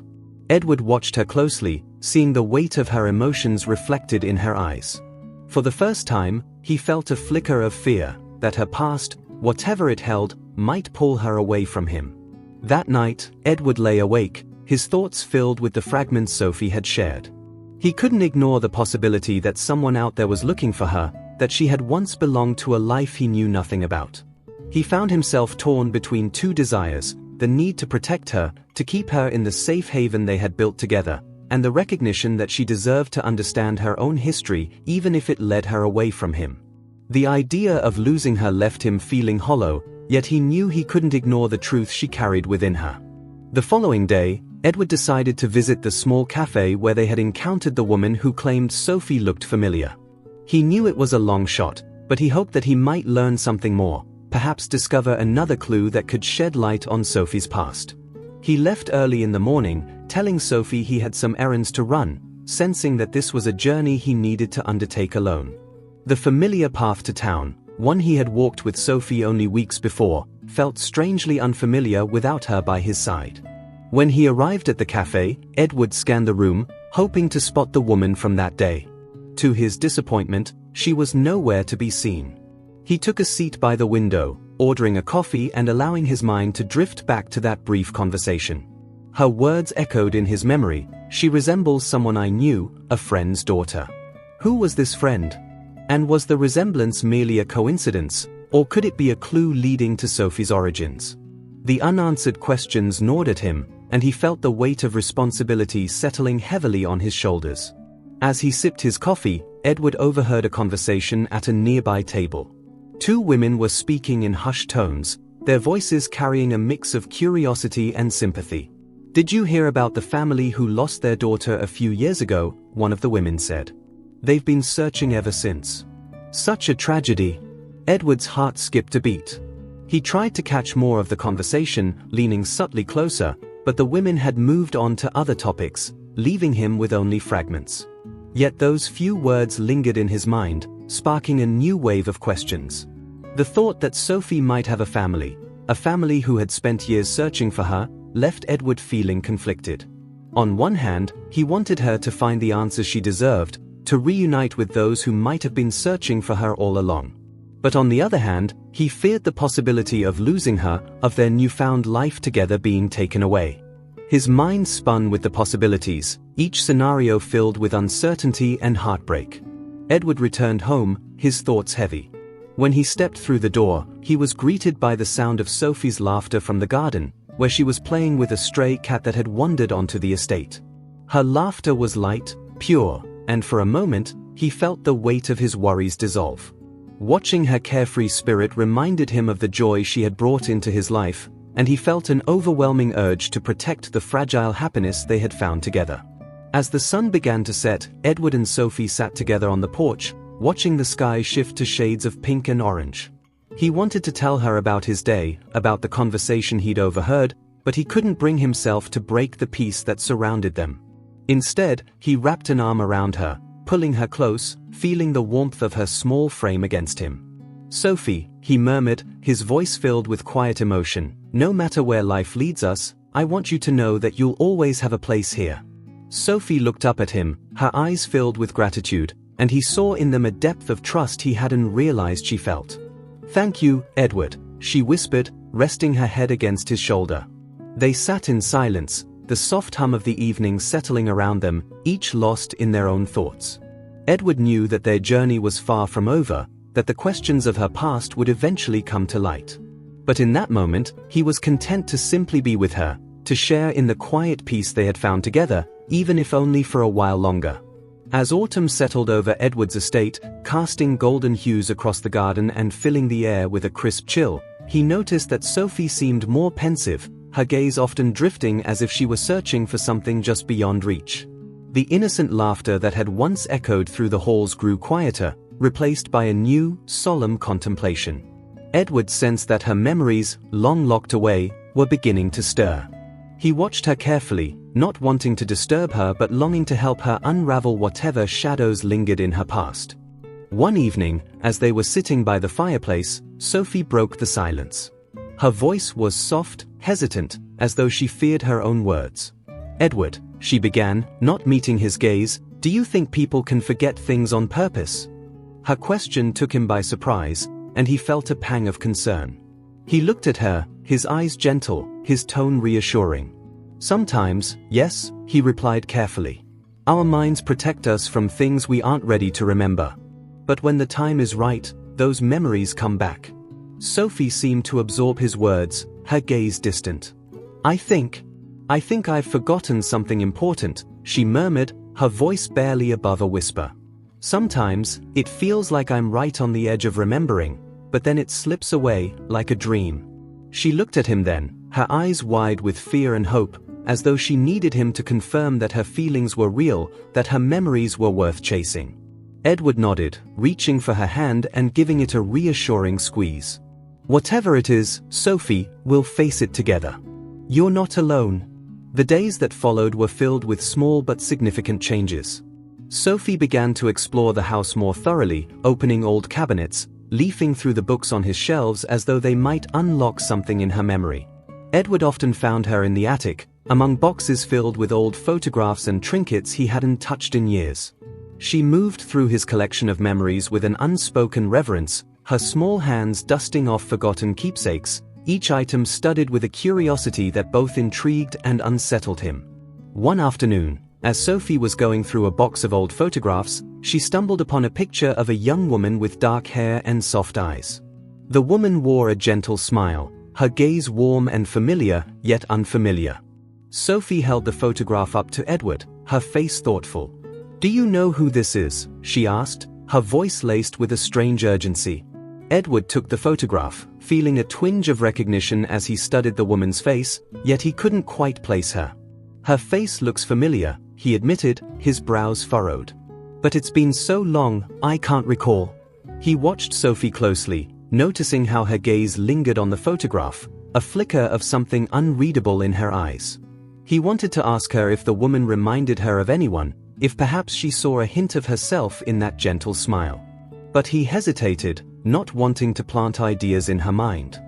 Edward watched her closely, seeing the weight of her emotions reflected in her eyes. For the first time, he felt a flicker of fear, that her past, whatever it held, might pull her away from him. That night, Edward lay awake, his thoughts filled with the fragments Sophie had shared. He couldn't ignore the possibility that someone out there was looking for her, that she had once belonged to a life he knew nothing about. He found himself torn between two desires, the need to protect her, to keep her in the safe haven they had built together, and the recognition that she deserved to understand her own history even if it led her away from him. The idea of losing her left him feeling hollow, yet he knew he couldn't ignore the truth she carried within her. The following day, Edward decided to visit the small cafe where they had encountered the woman who claimed Sophie looked familiar. He knew it was a long shot, but he hoped that he might learn something more, perhaps discover another clue that could shed light on Sophie's past. He left early in the morning, telling Sophie he had some errands to run, sensing that this was a journey he needed to undertake alone. The familiar path to town, one he had walked with Sophie only weeks before, felt strangely unfamiliar without her by his side. When he arrived at the cafe, Edward scanned the room, hoping to spot the woman from that day. To his disappointment, she was nowhere to be seen. He took a seat by the window, ordering a coffee and allowing his mind to drift back to that brief conversation. Her words echoed in his memory, "She resembles someone I knew, a friend's daughter." Who was this friend? And was the resemblance merely a coincidence, or could it be a clue leading to Sophie's origins? The unanswered questions gnawed at him, and he felt the weight of responsibility settling heavily on his shoulders. As he sipped his coffee, Edward overheard a conversation at a nearby table. Two women were speaking in hushed tones, their voices carrying a mix of curiosity and sympathy. "Did you hear about the family who lost their daughter a few years ago?" one of the women said. "They've been searching ever since. Such a tragedy." Edward's heart skipped a beat. He tried to catch more of the conversation, leaning subtly closer, but the women had moved on to other topics, leaving him with only fragments. Yet those few words lingered in his mind, sparking a new wave of questions. The thought that Sophie might have a family who had spent years searching for her, left Edward feeling conflicted. On one hand, he wanted her to find the answers she deserved, to reunite with those who might have been searching for her all along. But on the other hand, he feared the possibility of losing her, of their newfound life together being taken away. His mind spun with the possibilities, each scenario filled with uncertainty and heartbreak. Edward returned home, his thoughts heavy. When he stepped through the door, he was greeted by the sound of Sophie's laughter from the garden, where she was playing with a stray cat that had wandered onto the estate. Her laughter was light, pure, and for a moment, he felt the weight of his worries dissolve. Watching her carefree spirit reminded him of the joy she had brought into his life, and he felt an overwhelming urge to protect the fragile happiness they had found together. As the sun began to set, Edward and Sophie sat together on the porch, watching the sky shift to shades of pink and orange. He wanted to tell her about his day, about the conversation he'd overheard, but he couldn't bring himself to break the peace that surrounded them. Instead, he wrapped an arm around her, pulling her close, feeling the warmth of her small frame against him. "Sophie," he murmured, his voice filled with quiet emotion, "no matter where life leads us, I want you to know that you'll always have a place here." Sophie looked up at him, her eyes filled with gratitude, and he saw in them a depth of trust he hadn't realized she felt. "Thank you, Edward," she whispered, resting her head against his shoulder. They sat in silence, the soft hum of the evening settling around them, each lost in their own thoughts. Edward knew that their journey was far from over, that the questions of her past would eventually come to light. But in that moment, he was content to simply be with her, to share in the quiet peace they had found together, even if only for a while longer. As autumn settled over Edward's estate, casting golden hues across the garden and filling the air with a crisp chill, he noticed that Sophie seemed more pensive, her gaze often drifting as if she were searching for something just beyond reach. The innocent laughter that had once echoed through the halls grew quieter, replaced by a new, solemn contemplation. Edward sensed that her memories, long locked away, were beginning to stir. He watched her carefully, not wanting to disturb her but longing to help her unravel whatever shadows lingered in her past. One evening, as they were sitting by the fireplace, Sophie broke the silence. Her voice was soft, hesitant, as though she feared her own words. "Edward," she began, not meeting his gaze, "do you think people can forget things on purpose?" Her question took him by surprise, and he felt a pang of concern. He looked at her, his eyes gentle, his tone reassuring. "Sometimes, yes," he replied carefully. "Our minds protect us from things we aren't ready to remember. But when the time is right, those memories come back." Sophie seemed to absorb his words, her gaze distant. I think I've forgotten something important," she murmured, her voice barely above a whisper. "Sometimes, it feels like I'm right on the edge of remembering, but then it slips away, like a dream." She looked at him then, her eyes wide with fear and hope, as though she needed him to confirm that her feelings were real, that her memories were worth chasing. Edward nodded, reaching for her hand and giving it a reassuring squeeze. "Whatever it is, Sophie, we'll face it together. You're not alone." The days that followed were filled with small but significant changes. Sophie began to explore the house more thoroughly, opening old cabinets, leafing through the books on his shelves as though they might unlock something in her memory. Edward often found her in the attic, among boxes filled with old photographs and trinkets he hadn't touched in years. She moved through his collection of memories with an unspoken reverence, her small hands dusting off forgotten keepsakes, each item studded with a curiosity that both intrigued and unsettled him. One afternoon, as Sophie was going through a box of old photographs, she stumbled upon a picture of a young woman with dark hair and soft eyes. The woman wore a gentle smile, her gaze warm and familiar, yet unfamiliar. Sophie held the photograph up to Edward, her face thoughtful. "Do you know who this is?" she asked, her voice laced with a strange urgency. Edward took the photograph, feeling a twinge of recognition as he studied the woman's face, yet he couldn't quite place her. "Her face looks familiar," he admitted, his brows furrowed. "But it's been so long, I can't recall." He watched Sophie closely, noticing how her gaze lingered on the photograph, a flicker of something unreadable in her eyes. He wanted to ask her if the woman reminded her of anyone, if perhaps she saw a hint of herself in that gentle smile. But he hesitated, not wanting to plant ideas in her mind.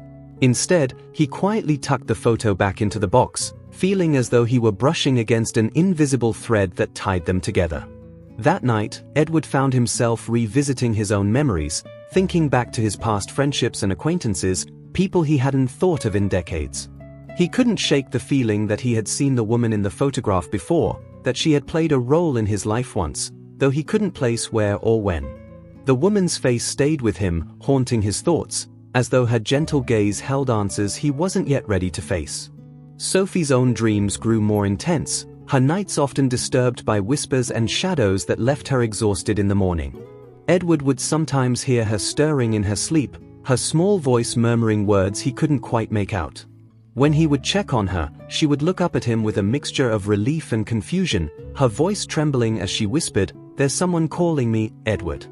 Instead, he quietly tucked the photo back into the box, feeling as though he were brushing against an invisible thread that tied them together. That night, Edward found himself revisiting his own memories, thinking back to his past friendships and acquaintances, people he hadn't thought of in decades. He couldn't shake the feeling that he had seen the woman in the photograph before, that she had played a role in his life once, though he couldn't place where or when. The woman's face stayed with him, haunting his thoughts, as though her gentle gaze held answers he wasn't yet ready to face. Sophie's own dreams grew more intense, her nights often disturbed by whispers and shadows that left her exhausted in the morning. Edward would sometimes hear her stirring in her sleep, her small voice murmuring words he couldn't quite make out. When he would check on her, she would look up at him with a mixture of relief and confusion, her voice trembling as she whispered, "There's someone calling me, Edward.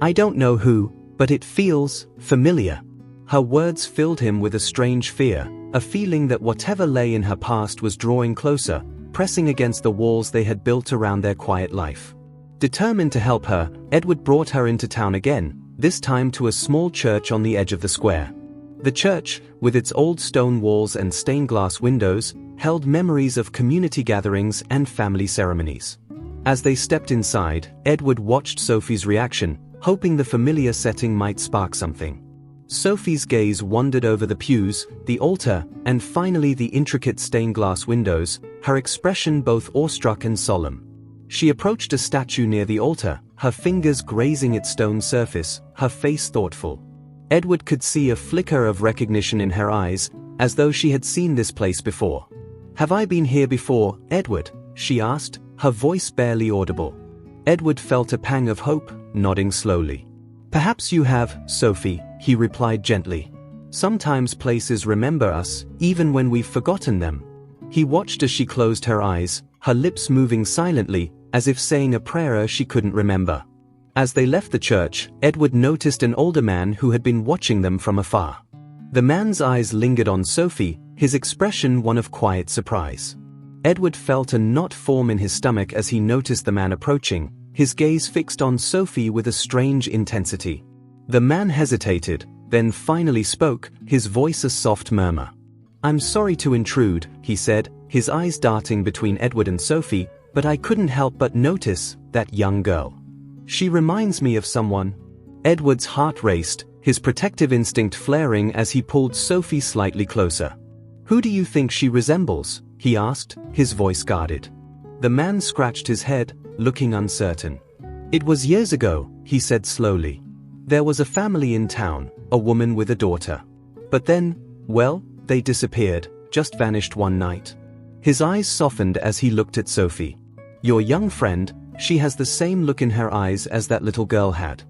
I don't know who, but it feels familiar." Her words filled him with a strange fear, a feeling that whatever lay in her past was drawing closer, pressing against the walls they had built around their quiet life. Determined to help her, Edward brought her into town again, this time to a small church on the edge of the square. The church, with its old stone walls and stained glass windows, held memories of community gatherings and family ceremonies. As they stepped inside, Edward watched Sophie's reaction, hoping the familiar setting might spark something. Sophie's gaze wandered over the pews, the altar, and finally the intricate stained glass windows, her expression both awestruck and solemn. She approached a statue near the altar, her fingers grazing its stone surface, her face thoughtful. Edward could see a flicker of recognition in her eyes, as though she had seen this place before. "Have I been here before, Edward?" she asked, her voice barely audible. Edward felt a pang of hope, nodding slowly. "Perhaps you have, Sophie," he replied gently. "Sometimes places remember us, even when we've forgotten them." He watched as she closed her eyes, her lips moving silently, as if saying a prayer she couldn't remember. As they left the church, Edward noticed an older man who had been watching them from afar. The man's eyes lingered on Sophie, his expression one of quiet surprise. Edward felt a knot form in his stomach as he noticed the man approaching, his gaze fixed on Sophie with a strange intensity. The man hesitated, then finally spoke, his voice a soft murmur. "I'm sorry to intrude," he said, his eyes darting between Edward and Sophie, "but I couldn't help but notice that young girl. She reminds me of someone." Edward's heart raced, his protective instinct flaring as he pulled Sophie slightly closer. "Who do you think she resembles?" he asked, his voice guarded. The man scratched his head, looking uncertain. "It was years ago," he said slowly. "There was a family in town, a woman with a daughter. But then, well, they disappeared, just vanished one night." His eyes softened as he looked at Sophie. "Your young friend, she has the same look in her eyes as that little girl had.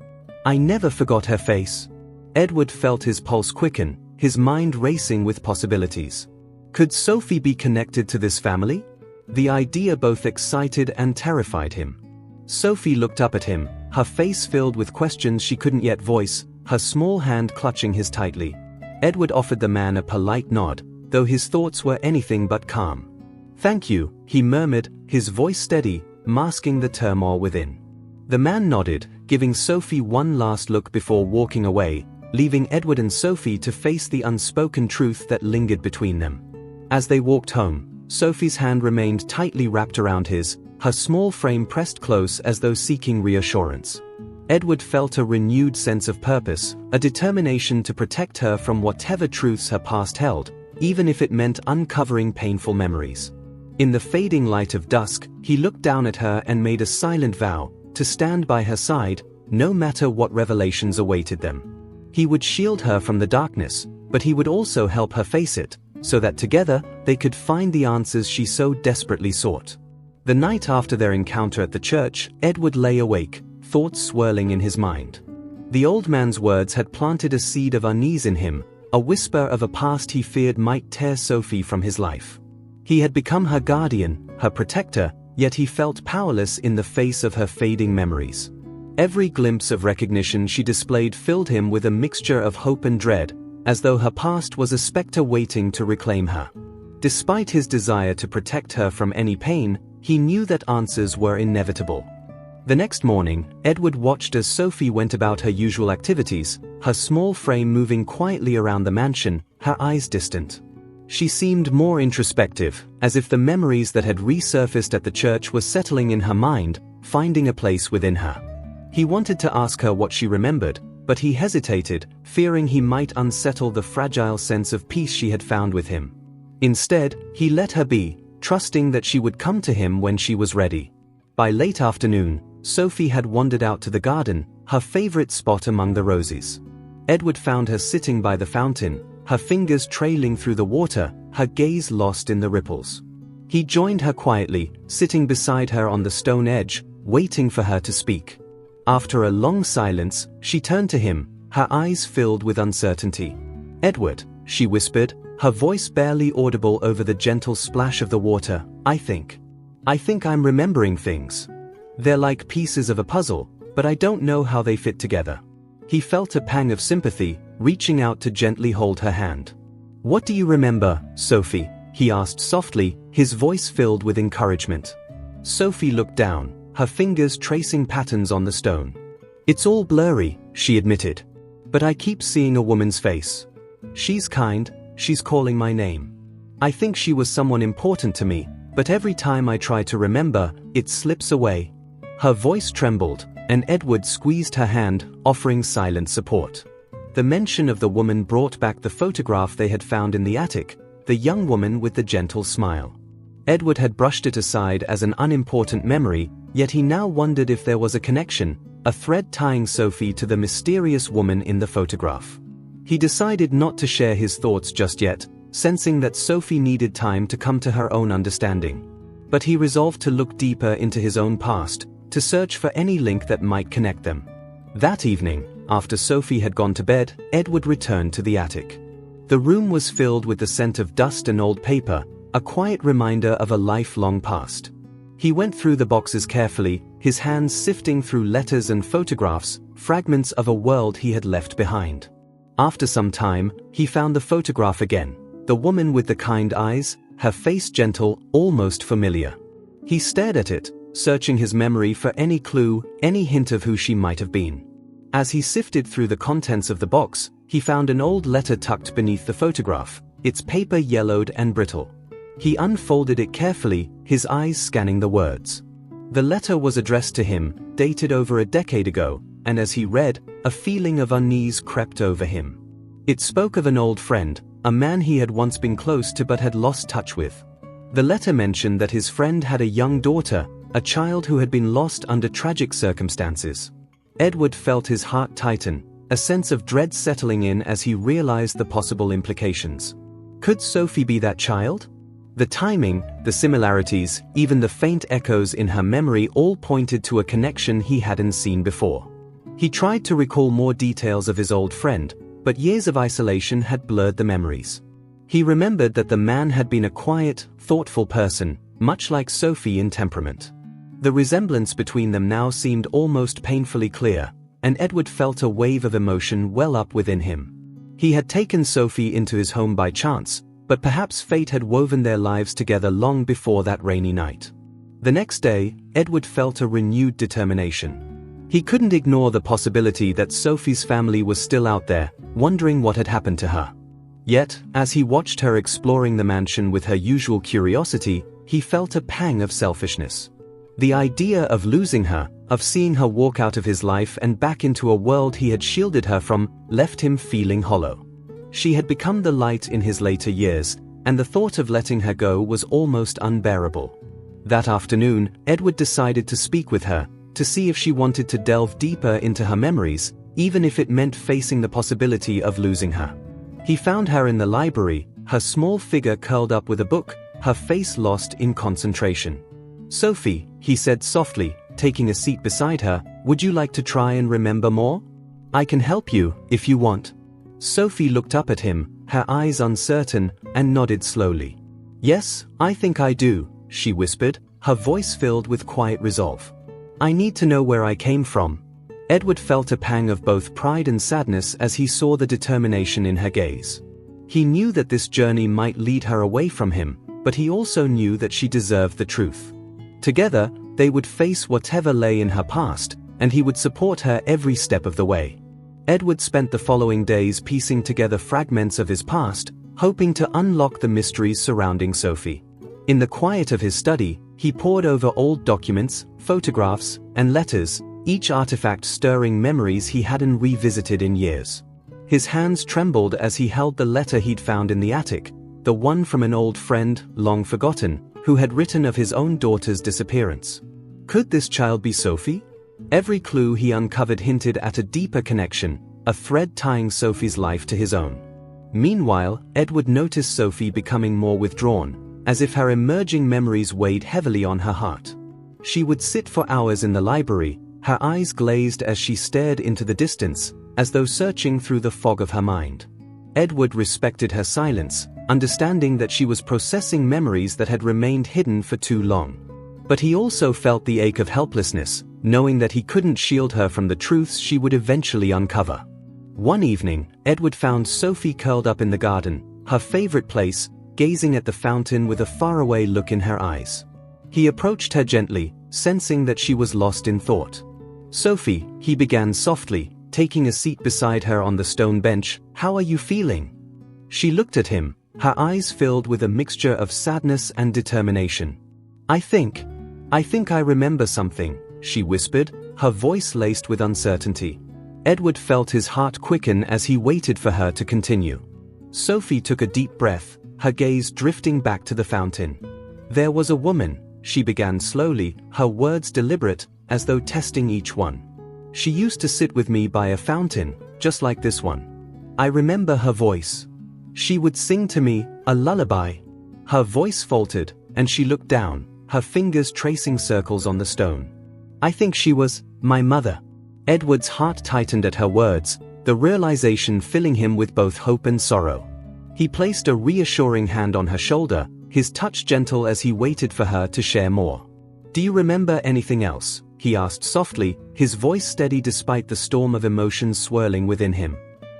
I never forgot her face." Edward felt his pulse quicken, his mind racing with possibilities. Could Sophie be connected to this family? The idea both excited and terrified him. Sophie looked up at him, her face filled with questions she couldn't yet voice, her small hand clutching his tightly. Edward offered the man a polite nod, though his thoughts were anything but calm. "Thank you," he murmured, his voice steady, masking the turmoil within. The man nodded, giving Sophie one last look before walking away, leaving Edward and Sophie to face the unspoken truth that lingered between them. As they walked home, Sophie's hand remained tightly wrapped around his, her small frame pressed close as though seeking reassurance. Edward felt a renewed sense of purpose, a determination to protect her from whatever truths her past held, even if it meant uncovering painful memories. In the fading light of dusk, he looked down at her and made a silent vow, to stand by her side, no matter what revelations awaited them. He would shield her from the darkness, but he would also help her face it, so that together, they could find the answers she so desperately sought. The night after their encounter at the church, Edward lay awake, thoughts swirling in his mind. The old man's words had planted a seed of unease in him, a whisper of a past he feared might tear Sophie from his life. He had become her guardian, her protector, yet he felt powerless in the face of her fading memories. Every glimpse of recognition she displayed filled him with a mixture of hope and dread, as though her past was a specter waiting to reclaim her. Despite his desire to protect her from any pain, he knew that answers were inevitable. The next morning, Edward watched as Sophie went about her usual activities, her small frame moving quietly around the mansion, her eyes distant. She seemed more introspective, as if the memories that had resurfaced at the church were settling in her mind, finding a place within her. He wanted to ask her what she remembered, but he hesitated, fearing he might unsettle the fragile sense of peace she had found with him. Instead, he let her be, trusting that she would come to him when she was ready. By late afternoon, Sophie had wandered out to the garden, her favorite spot among the roses. Edward found her sitting by the fountain, her fingers trailing through the water, her gaze lost in the ripples. He joined her quietly, sitting beside her on the stone edge, waiting for her to speak. After a long silence, she turned to him, her eyes filled with uncertainty. "Edward," she whispered, her voice barely audible over the gentle splash of the water, I think I'm remembering things. They're like pieces of a puzzle, but I don't know how they fit together." He felt a pang of sympathy, reaching out to gently hold her hand. "What do you remember, Sophie?" he asked softly, his voice filled with encouragement. Sophie looked down, her fingers tracing patterns on the stone. "It's all blurry," she admitted. "But I keep seeing a woman's face. She's kind, she's calling my name. I think she was someone important to me, but every time I try to remember, it slips away." Her voice trembled, and Edward squeezed her hand, offering silent support. The mention of the woman brought back the photograph they had found in the attic, the young woman with the gentle smile. Edward had brushed it aside as an unimportant memory, yet he now wondered if there was a connection, a thread tying Sophie to the mysterious woman in the photograph. He decided not to share his thoughts just yet, sensing that Sophie needed time to come to her own understanding. But he resolved to look deeper into his own past, to search for any link that might connect them. That evening, after Sophie had gone to bed, Edward returned to the attic. The room was filled with the scent of dust and old paper, a quiet reminder of a lifelong past. He went through the boxes carefully, his hands sifting through letters and photographs, fragments of a world he had left behind. After some time, he found the photograph again, the woman with the kind eyes, her face gentle, almost familiar. He stared at it, searching his memory for any clue, any hint of who she might have been. As he sifted through the contents of the box, he found an old letter tucked beneath the photograph, its paper yellowed and brittle. He unfolded it carefully, his eyes scanning the words. The letter was addressed to him, dated over a decade ago, and as he read, a feeling of unease crept over him. It spoke of an old friend, a man he had once been close to but had lost touch with. The letter mentioned that his friend had a young daughter, a child who had been lost under tragic circumstances. Edward felt his heart tighten, a sense of dread settling in as he realized the possible implications. Could Sophie be that child? The timing, the similarities, even the faint echoes in her memory all pointed to a connection he hadn't seen before. He tried to recall more details of his old friend, but years of isolation had blurred the memories. He remembered that the man had been a quiet, thoughtful person, much like Sophie in temperament. The resemblance between them now seemed almost painfully clear, and Edward felt a wave of emotion well up within him. He had taken Sophie into his home by chance, but perhaps fate had woven their lives together long before that rainy night. The next day, Edward felt a renewed determination. He couldn't ignore the possibility that Sophie's family was still out there, wondering what had happened to her. Yet, as he watched her exploring the mansion with her usual curiosity, he felt a pang of selfishness. The idea of losing her, of seeing her walk out of his life and back into a world he had shielded her from, left him feeling hollow. She had become the light in his later years, and the thought of letting her go was almost unbearable. That afternoon, Edward decided to speak with her, to see if she wanted to delve deeper into her memories, even if it meant facing the possibility of losing her. He found her in the library, her small figure curled up with a book, her face lost in concentration. "Sophie," he said softly, taking a seat beside her, "would you like to try and remember more? I can help you, if you want." Sophie looked up at him, her eyes uncertain, and nodded slowly. "Yes, I think I do," she whispered, her voice filled with quiet resolve. "I need to know where I came from." Edward felt a pang of both pride and sadness as he saw the determination in her gaze. He knew that this journey might lead her away from him, but he also knew that she deserved the truth. Together, they would face whatever lay in her past, and he would support her every step of the way. Edward spent the following days piecing together fragments of his past, hoping to unlock the mysteries surrounding Sophie. In the quiet of his study, he pored over old documents, photographs, and letters, each artifact stirring memories he hadn't revisited in years. His hands trembled as he held the letter he'd found in the attic, the one from an old friend, long forgotten, who had written of his own daughter's disappearance. Could this child be Sophie? Every clue he uncovered hinted at a deeper connection, a thread tying Sophie's life to his own. Meanwhile, Edward noticed Sophie becoming more withdrawn, as if her emerging memories weighed heavily on her heart. She would sit for hours in the library, her eyes glazed as she stared into the distance, as though searching through the fog of her mind. Edward respected her silence, understanding that she was processing memories that had remained hidden for too long. But he also felt the ache of helplessness, knowing that he couldn't shield her from the truths she would eventually uncover. One evening, Edward found Sophie curled up in the garden, her favorite place, gazing at the fountain with a faraway look in her eyes. He approached her gently, sensing that she was lost in thought. "Sophie," he began softly, taking a seat beside her on the stone bench, "how are you feeling?" She looked at him, her eyes filled with a mixture of sadness and determination. I think I remember something," she whispered, her voice laced with uncertainty. Edward felt his heart quicken as he waited for her to continue. Sophie took a deep breath, her gaze drifting back to the fountain. "There was a woman," she began slowly, her words deliberate, as though testing each one. "She used to sit with me by a fountain, just like this one. I remember her voice. She would sing to me, a lullaby." Her voice faltered, and she looked down, her fingers tracing circles on the stone. "I think she was my mother." Edward's heart tightened at her words, the realization filling him with both hope and sorrow. He placed a reassuring hand on her shoulder, his touch gentle as he waited for her to share more. "Do you remember anything else?" he asked softly, his voice steady despite the storm of emotions swirling within him.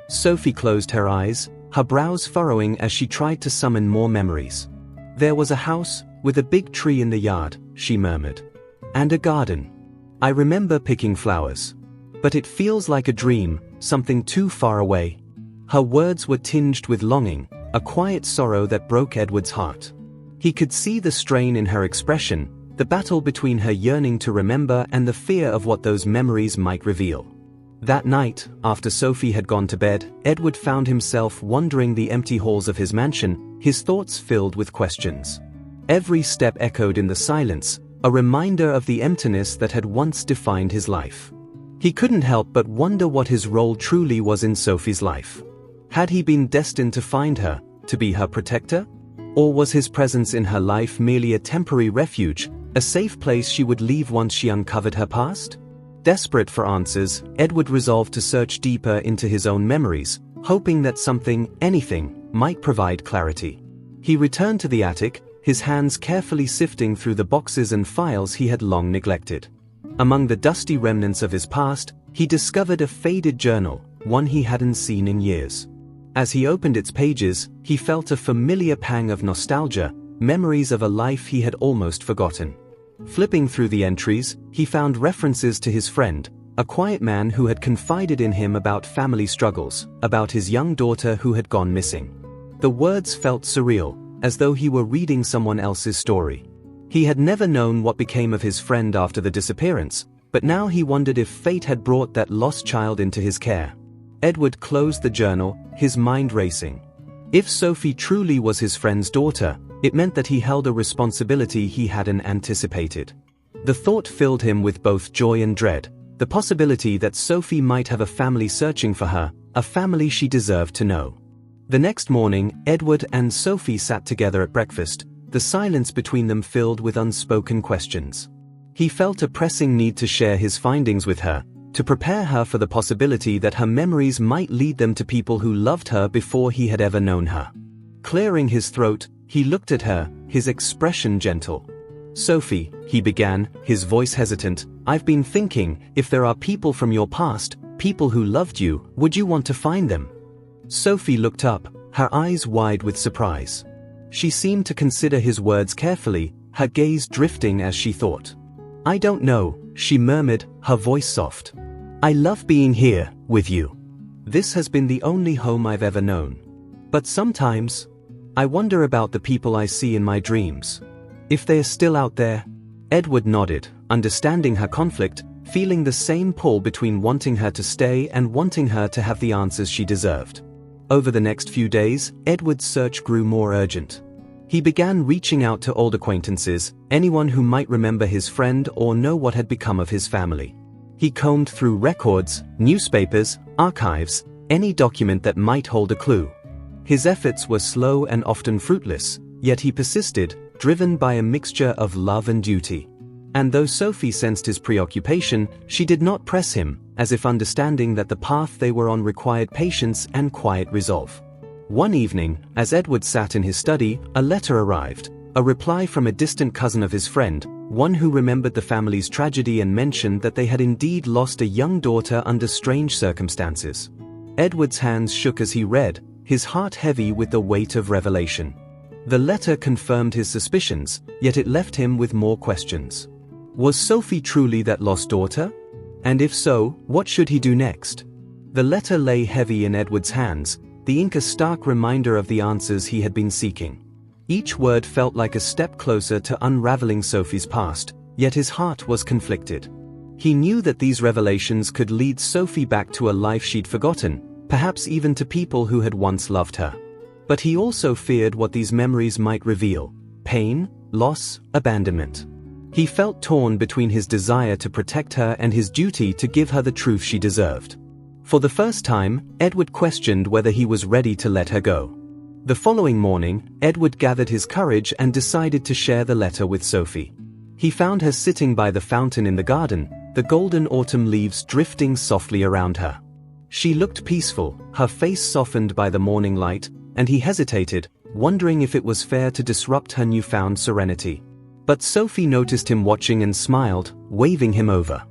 Sophie closed her eyes, her brows furrowing as she tried to summon more memories. "There was a house, with a big tree in the yard," she murmured. "And a garden. I remember picking flowers. But it feels like a dream, something too far away." Her words were tinged with longing, a quiet sorrow that broke Edward's heart. He could see the strain in her expression, the battle between her yearning to remember and the fear of what those memories might reveal. That night, after Sophie had gone to bed, Edward found himself wandering the empty halls of his mansion, his thoughts filled with questions. Every step echoed in the silence, a reminder of the emptiness that had once defined his life. He couldn't help but wonder what his role truly was in Sophie's life. Had he been destined to find her, to be her protector? Or was his presence in her life merely a temporary refuge, a safe place she would leave once she uncovered her past? Desperate for answers, Edward resolved to search deeper into his own memories, hoping that something, anything, might provide clarity. He returned to the attic, his hands carefully sifting through the boxes and files he had long neglected. Among the dusty remnants of his past, he discovered a faded journal, one he hadn't seen in years. As he opened its pages, he felt a familiar pang of nostalgia, memories of a life he had almost forgotten. Flipping through the entries, he found references to his friend, a quiet man who had confided in him about family struggles, about his young daughter who had gone missing. The words felt surreal, as though he were reading someone else's story. He had never known what became of his friend after the disappearance, but now he wondered if fate had brought that lost child into his care. Edward closed the journal, his mind racing. If Sophie truly was his friend's daughter, it meant that he held a responsibility he hadn't anticipated. The thought filled him with both joy and dread, the possibility that Sophie might have a family searching for her, a family she deserved to know. The next morning, Edward and Sophie sat together at breakfast, the silence between them filled with unspoken questions. He felt a pressing need to share his findings with her, to prepare her for the possibility that her memories might lead them to people who loved her before he had ever known her. Clearing his throat, he looked at her, his expression gentle. "Sophie," he began, his voice hesitant, "I've been thinking, if there are people from your past, people who loved you, would you want to find them?" Sophie looked up, her eyes wide with surprise. She seemed to consider his words carefully, her gaze drifting as she thought. "I don't know," she murmured, her voice soft. "I love being here, with you. This has been the only home I've ever known. But sometimes, I wonder about the people I see in my dreams. If they're still out there." Edward nodded, understanding her conflict, feeling the same pull between wanting her to stay and wanting her to have the answers she deserved. Over the next few days, Edward's search grew more urgent. He began reaching out to old acquaintances, anyone who might remember his friend or know what had become of his family. He combed through records, newspapers, archives, any document that might hold a clue. His efforts were slow and often fruitless, yet he persisted, driven by a mixture of love and duty. And though Sophie sensed his preoccupation, she did not press him, as if understanding that the path they were on required patience and quiet resolve. One evening, as Edward sat in his study, a letter arrived, a reply from a distant cousin of his friend, one who remembered the family's tragedy and mentioned that they had indeed lost a young daughter under strange circumstances. Edward's hands shook as he read, his heart heavy with the weight of revelation. The letter confirmed his suspicions, yet it left him with more questions. Was Sophie truly that lost daughter? And if so, what should he do next? The letter lay heavy in Edward's hands, the ink a stark reminder of the answers he had been seeking. Each word felt like a step closer to unraveling Sophie's past, yet his heart was conflicted. He knew that these revelations could lead Sophie back to a life she'd forgotten, perhaps even to people who had once loved her. But he also feared what these memories might reveal: pain, loss, abandonment. He felt torn between his desire to protect her and his duty to give her the truth she deserved. For the first time, Edward questioned whether he was ready to let her go. The following morning, Edward gathered his courage and decided to share the letter with Sophie. He found her sitting by the fountain in the garden, the golden autumn leaves drifting softly around her. She looked peaceful, her face softened by the morning light, and he hesitated, wondering if it was fair to disrupt her newfound serenity. But Sophie noticed him watching and smiled, waving him over.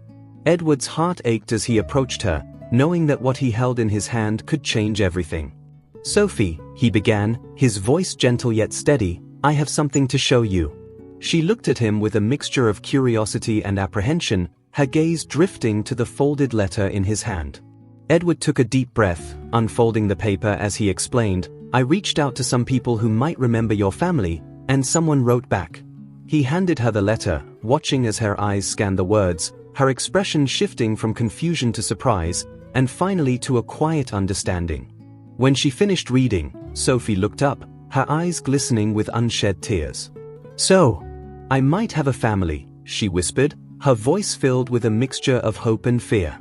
Edward's heart ached as he approached her, knowing that what he held in his hand could change everything. "Sophie," he began, his voice gentle yet steady, "I have something to show you." She looked at him with a mixture of curiosity and apprehension, her gaze drifting to the folded letter in his hand. Edward took a deep breath, unfolding the paper as he explained, "I reached out to some people who might remember your family, and someone wrote back." He handed her the letter, watching as her eyes scanned the words, her expression shifting from confusion to surprise, and finally to a quiet understanding. When she finished reading, Sophie looked up, her eyes glistening with unshed tears. "So, I might have a family," she whispered, her voice filled with a mixture of hope and fear.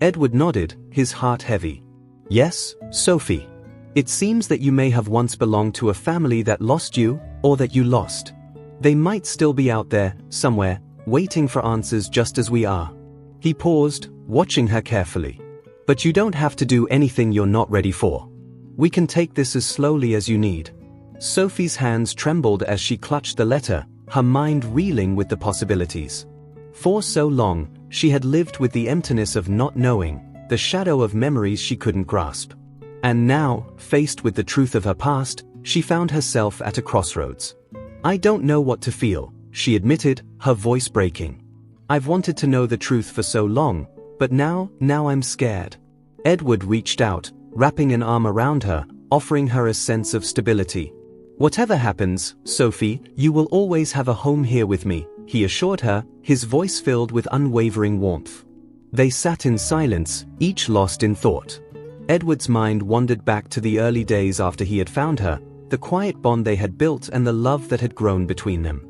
Edward nodded, his heart heavy. "Yes, Sophie. It seems that you may have once belonged to a family that lost you, or that you lost. They might still be out there, somewhere, waiting for answers just as we are." He paused, watching her carefully. "But you don't have to do anything you're not ready for. We can take this as slowly as you need." Sophie's hands trembled as she clutched the letter, her mind reeling with the possibilities. For so long, she had lived with the emptiness of not knowing, the shadow of memories she couldn't grasp. And now, faced with the truth of her past, she found herself at a crossroads. "I don't know what to feel," she admitted, her voice breaking. "I've wanted to know the truth for so long, but now I'm scared." Edward reached out, wrapping an arm around her, offering her a sense of stability. "Whatever happens, Sophie, you will always have a home here with me," he assured her, his voice filled with unwavering warmth. They sat in silence, each lost in thought. Edward's mind wandered back to the early days after he had found her, the quiet bond they had built and the love that had grown between them.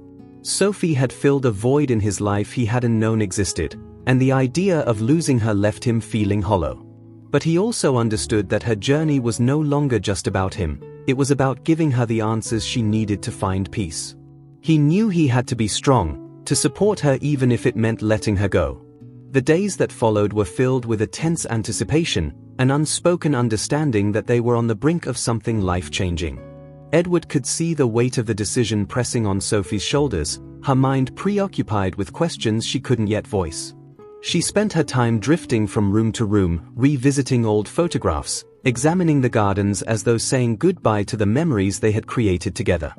Sophie had filled a void in his life he hadn't known existed, and the idea of losing her left him feeling hollow. But he also understood that her journey was no longer just about him, it was about giving her the answers she needed to find peace. He knew he had to be strong, to support her even if it meant letting her go. The days that followed were filled with a tense anticipation, an unspoken understanding that they were on the brink of something life-changing. Edward could see the weight of the decision pressing on Sophie's shoulders, her mind preoccupied with questions she couldn't yet voice. She spent her time drifting from room to room, revisiting old photographs, examining the gardens as though saying goodbye to the memories they had created together.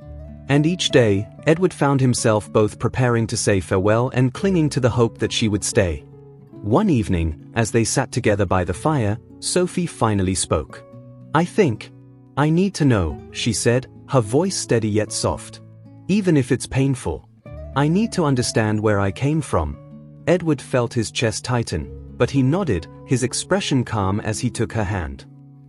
And each day, Edward found himself both preparing to say farewell and clinging to the hope that she would stay. One evening, as they sat together by the fire, Sophie finally spoke. I need to know," she said, her voice steady yet soft. "Even if it's painful. I need to understand where I came from." Edward felt his chest tighten, but he nodded, his expression calm as he took her hand.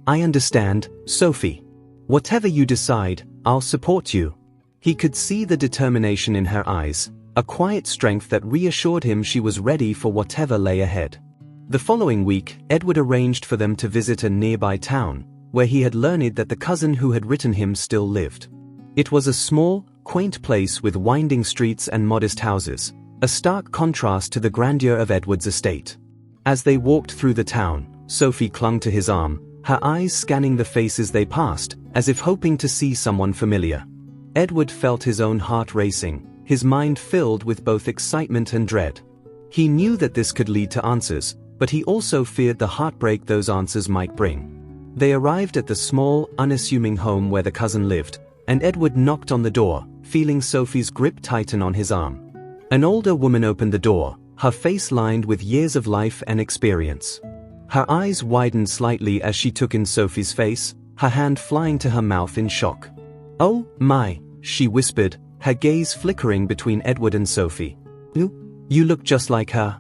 "I understand, Sophie. Whatever you decide, I'll support you." He could see the determination in her eyes, a quiet strength that reassured him she was ready for whatever lay ahead. The following week, Edward arranged for them to visit a nearby town, where he had learned that the cousin who had written him still lived. It was a small, quaint place with winding streets and modest houses, a stark contrast to the grandeur of Edward's estate. As they walked through the town, Sophie clung to his arm, her eyes scanning the faces they passed, as if hoping to see someone familiar. Edward felt his own heart racing, his mind filled with both excitement and dread. He knew that this could lead to answers, but he also feared the heartbreak those answers might bring. They arrived at the small, unassuming home where the cousin lived, and Edward knocked on the door, feeling Sophie's grip tighten on his arm. An older woman opened the door, her face lined with years of life and experience. Her eyes widened slightly as she took in Sophie's face, her hand flying to her mouth in shock. "Oh, my," she whispered, her gaze flickering between Edward and Sophie. You look just like her."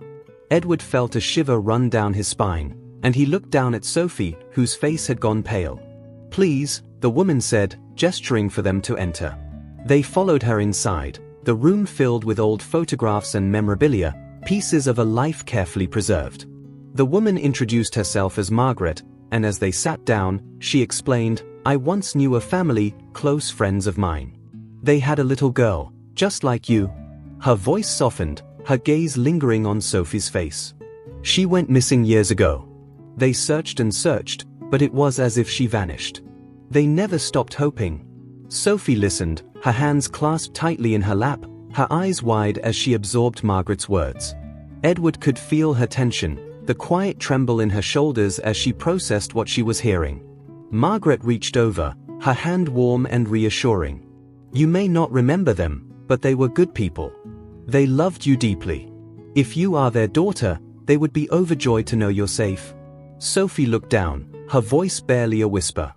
Edward felt a shiver run down his spine, and he looked down at Sophie, whose face had gone pale. "Please," the woman said, gesturing for them to enter. They followed her inside, the room filled with old photographs and memorabilia, pieces of a life carefully preserved. The woman introduced herself as Margaret, and as they sat down, she explained, "I once knew a family, close friends of mine. They had a little girl, just like you." Her voice softened, her gaze lingering on Sophie's face. "She went missing years ago. They searched and searched, but it was as if she vanished. They never stopped hoping." Sophie listened, her hands clasped tightly in her lap, her eyes wide as she absorbed Margaret's words. Edward could feel her tension, the quiet tremble in her shoulders as she processed what she was hearing. Margaret reached over, her hand warm and reassuring. "You may not remember them, but they were good people. They loved you deeply. If you are their daughter, they would be overjoyed to know you're safe." Sophie looked down, her voice barely a whisper.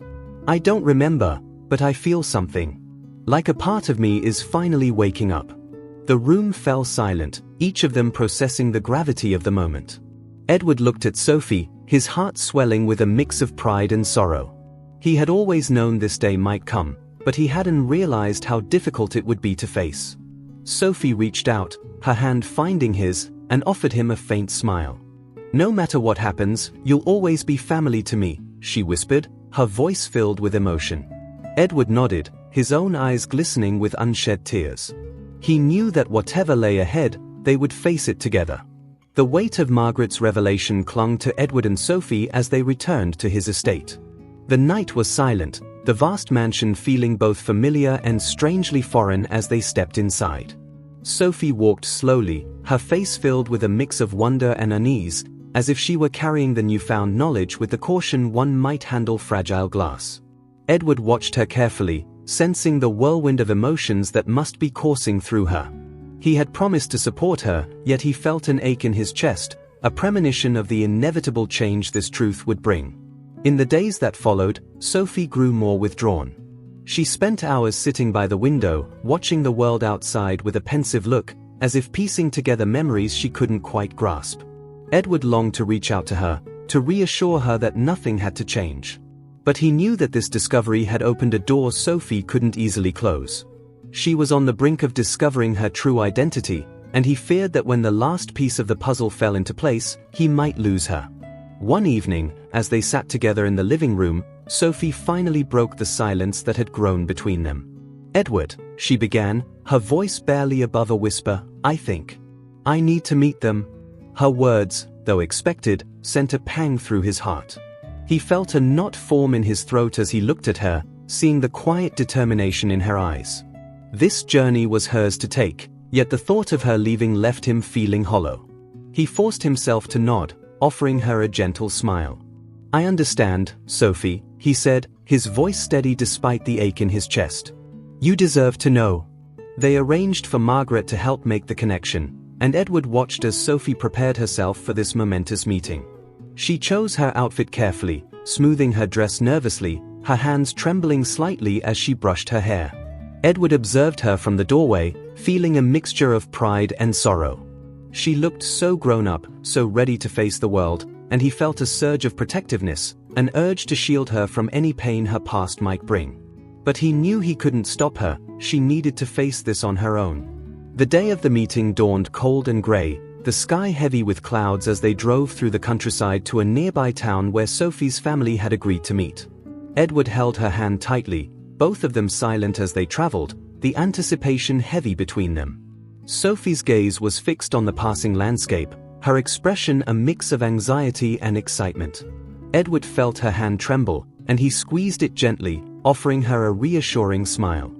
"I don't remember, but I feel something. Like a part of me is finally waking up." The room fell silent, each of them processing the gravity of the moment. Edward looked at Sophie, his heart swelling with a mix of pride and sorrow. He had always known this day might come, but he hadn't realized how difficult it would be to face. Sophie reached out, her hand finding his, and offered him a faint smile. "No matter what happens, you'll always be family to me," she whispered, her voice filled with emotion. Edward nodded, his own eyes glistening with unshed tears. He knew that whatever lay ahead, they would face it together. The weight of Margaret's revelation clung to Edward and Sophie as they returned to his estate. The night was silent, the vast mansion feeling both familiar and strangely foreign as they stepped inside. Sophie walked slowly, her face filled with a mix of wonder and unease, as if she were carrying the newfound knowledge with the caution one might handle fragile glass. Edward watched her carefully, sensing the whirlwind of emotions that must be coursing through her. He had promised to support her, yet he felt an ache in his chest, a premonition of the inevitable change this truth would bring. In the days that followed, Sophie grew more withdrawn. She spent hours sitting by the window, watching the world outside with a pensive look, as if piecing together memories she couldn't quite grasp. Edward longed to reach out to her, to reassure her that nothing had to change. But he knew that this discovery had opened a door Sophie couldn't easily close. She was on the brink of discovering her true identity, and he feared that when the last piece of the puzzle fell into place, he might lose her. One evening, as they sat together in the living room, Sophie finally broke the silence that had grown between them. "Edward," she began, her voice barely above a whisper, "I think I need to meet them." Her words, though expected, sent a pang through his heart. He felt a knot form in his throat as he looked at her, seeing the quiet determination in her eyes. This journey was hers to take, yet the thought of her leaving left him feeling hollow. He forced himself to nod, offering her a gentle smile. "I understand, Sophie," he said, his voice steady despite the ache in his chest. "You deserve to know." They arranged for Margaret to help make the connection, and Edward watched as Sophie prepared herself for this momentous meeting. She chose her outfit carefully, smoothing her dress nervously, her hands trembling slightly as she brushed her hair. Edward observed her from the doorway, feeling a mixture of pride and sorrow. She looked so grown up, so ready to face the world, and he felt a surge of protectiveness, an urge to shield her from any pain her past might bring. But he knew he couldn't stop her, she needed to face this on her own. The day of the meeting dawned cold and grey, the sky heavy with clouds as they drove through the countryside to a nearby town where Sophie's family had agreed to meet. Edward held her hand tightly, both of them silent as they traveled, the anticipation heavy between them. Sophie's gaze was fixed on the passing landscape, her expression a mix of anxiety and excitement. Edward felt her hand tremble, and he squeezed it gently, offering her a reassuring smile.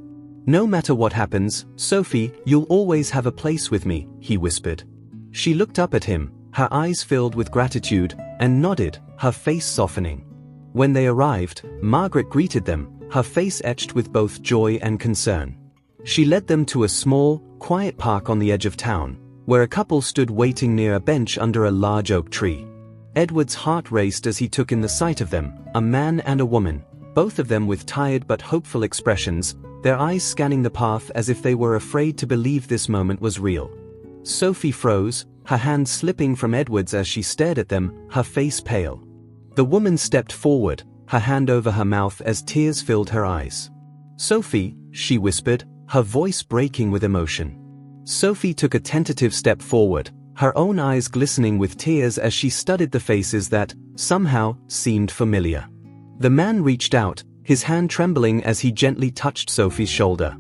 "No matter what happens, Sophie, you'll always have a place with me," he whispered. She looked up at him, her eyes filled with gratitude, and nodded, her face softening. When they arrived, Margaret greeted them, her face etched with both joy and concern. She led them to a small, quiet park on the edge of town, where a couple stood waiting near a bench under a large oak tree. Edward's heart raced as he took in the sight of them, a man and a woman, both of them with tired but hopeful expressions, their eyes scanning the path as if they were afraid to believe this moment was real. Sophie froze, her hand slipping from Edward's as she stared at them, her face pale. The woman stepped forward, her hand over her mouth as tears filled her eyes. "Sophie," she whispered, her voice breaking with emotion. Sophie took a tentative step forward, her own eyes glistening with tears as she studied the faces that, somehow, seemed familiar. The man reached out, his hand trembling as he gently touched Sophie's shoulder.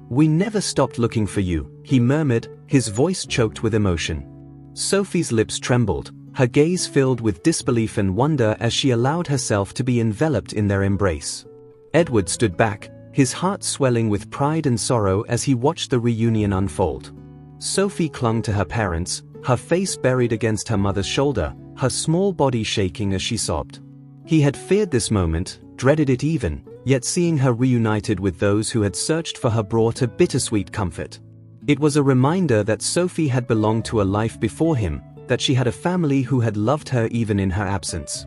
"We never stopped looking for you," he murmured, his voice choked with emotion. Sophie's lips trembled, her gaze filled with disbelief and wonder as she allowed herself to be enveloped in their embrace. Edward stood back, his heart swelling with pride and sorrow as he watched the reunion unfold. Sophie clung to her parents, her face buried against her mother's shoulder, her small body shaking as she sobbed. He had feared this moment, dreaded it even, yet seeing her reunited with those who had searched for her brought a bittersweet comfort. It was a reminder that Sophie had belonged to a life before him, that she had a family who had loved her even in her absence.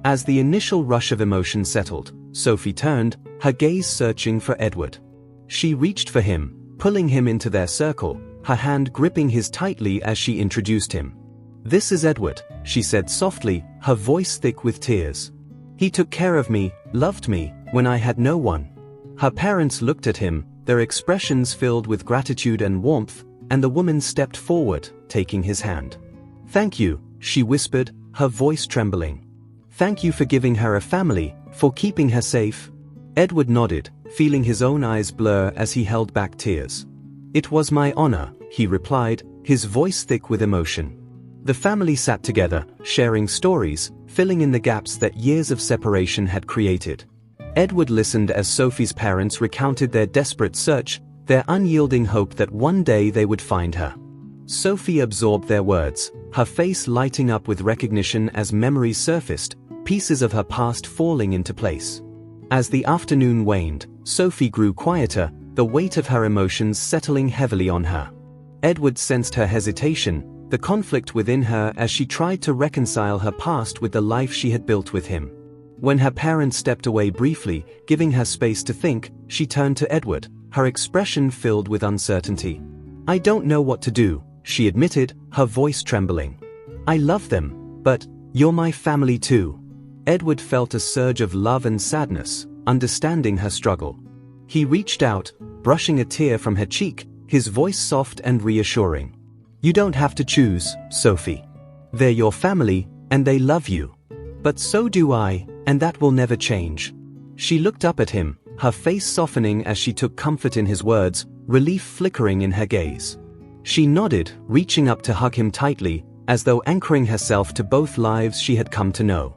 As the initial rush of emotion settled, Sophie turned, her gaze searching for Edward. She reached for him, pulling him into their circle, her hand gripping his tightly as she introduced him. "This is Edward," she said softly, her voice thick with tears. "He took care of me, loved me, when I had no one." Her parents looked at him, their expressions filled with gratitude and warmth, and the woman stepped forward, taking his hand. "Thank you," she whispered, her voice trembling. "Thank you for giving her a family, for keeping her safe." Edward nodded, feeling his own eyes blur as he held back tears. "It was my honor," he replied, his voice thick with emotion. The family sat together, sharing stories, filling in the gaps that years of separation had created. Edward listened as Sophie's parents recounted their desperate search, their unyielding hope that one day they would find her. Sophie absorbed their words, her face lighting up with recognition as memories surfaced, pieces of her past falling into place. As the afternoon waned, Sophie grew quieter, the weight of her emotions settling heavily on her. Edward sensed her hesitation, the conflict within her as she tried to reconcile her past with the life she had built with him. When her parents stepped away briefly, giving her space to think, she turned to Edward, her expression filled with uncertainty. "I don't know what to do," she admitted, her voice trembling. "I love them, but you're my family too." Edward felt a surge of love and sadness, understanding her struggle. He reached out, brushing a tear from her cheek, his voice soft and reassuring. "You don't have to choose, Sophie. They're your family, and they love you. But so do I, and that will never change." She looked up at him, her face softening as she took comfort in his words, relief flickering in her gaze. She nodded, reaching up to hug him tightly, as though anchoring herself to both lives she had come to know.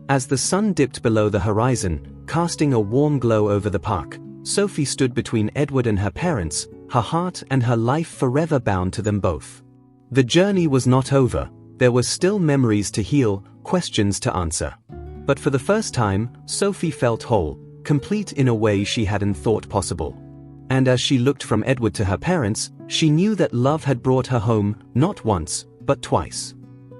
As the sun dipped below the horizon, casting a warm glow over the park, Sophie stood between Edward and her parents, her heart and her life forever bound to them both. The journey was not over, there were still memories to heal, questions to answer. But for the first time, Sophie felt whole, complete in a way she hadn't thought possible. And as she looked from Edward to her parents, she knew that love had brought her home, not once, but twice.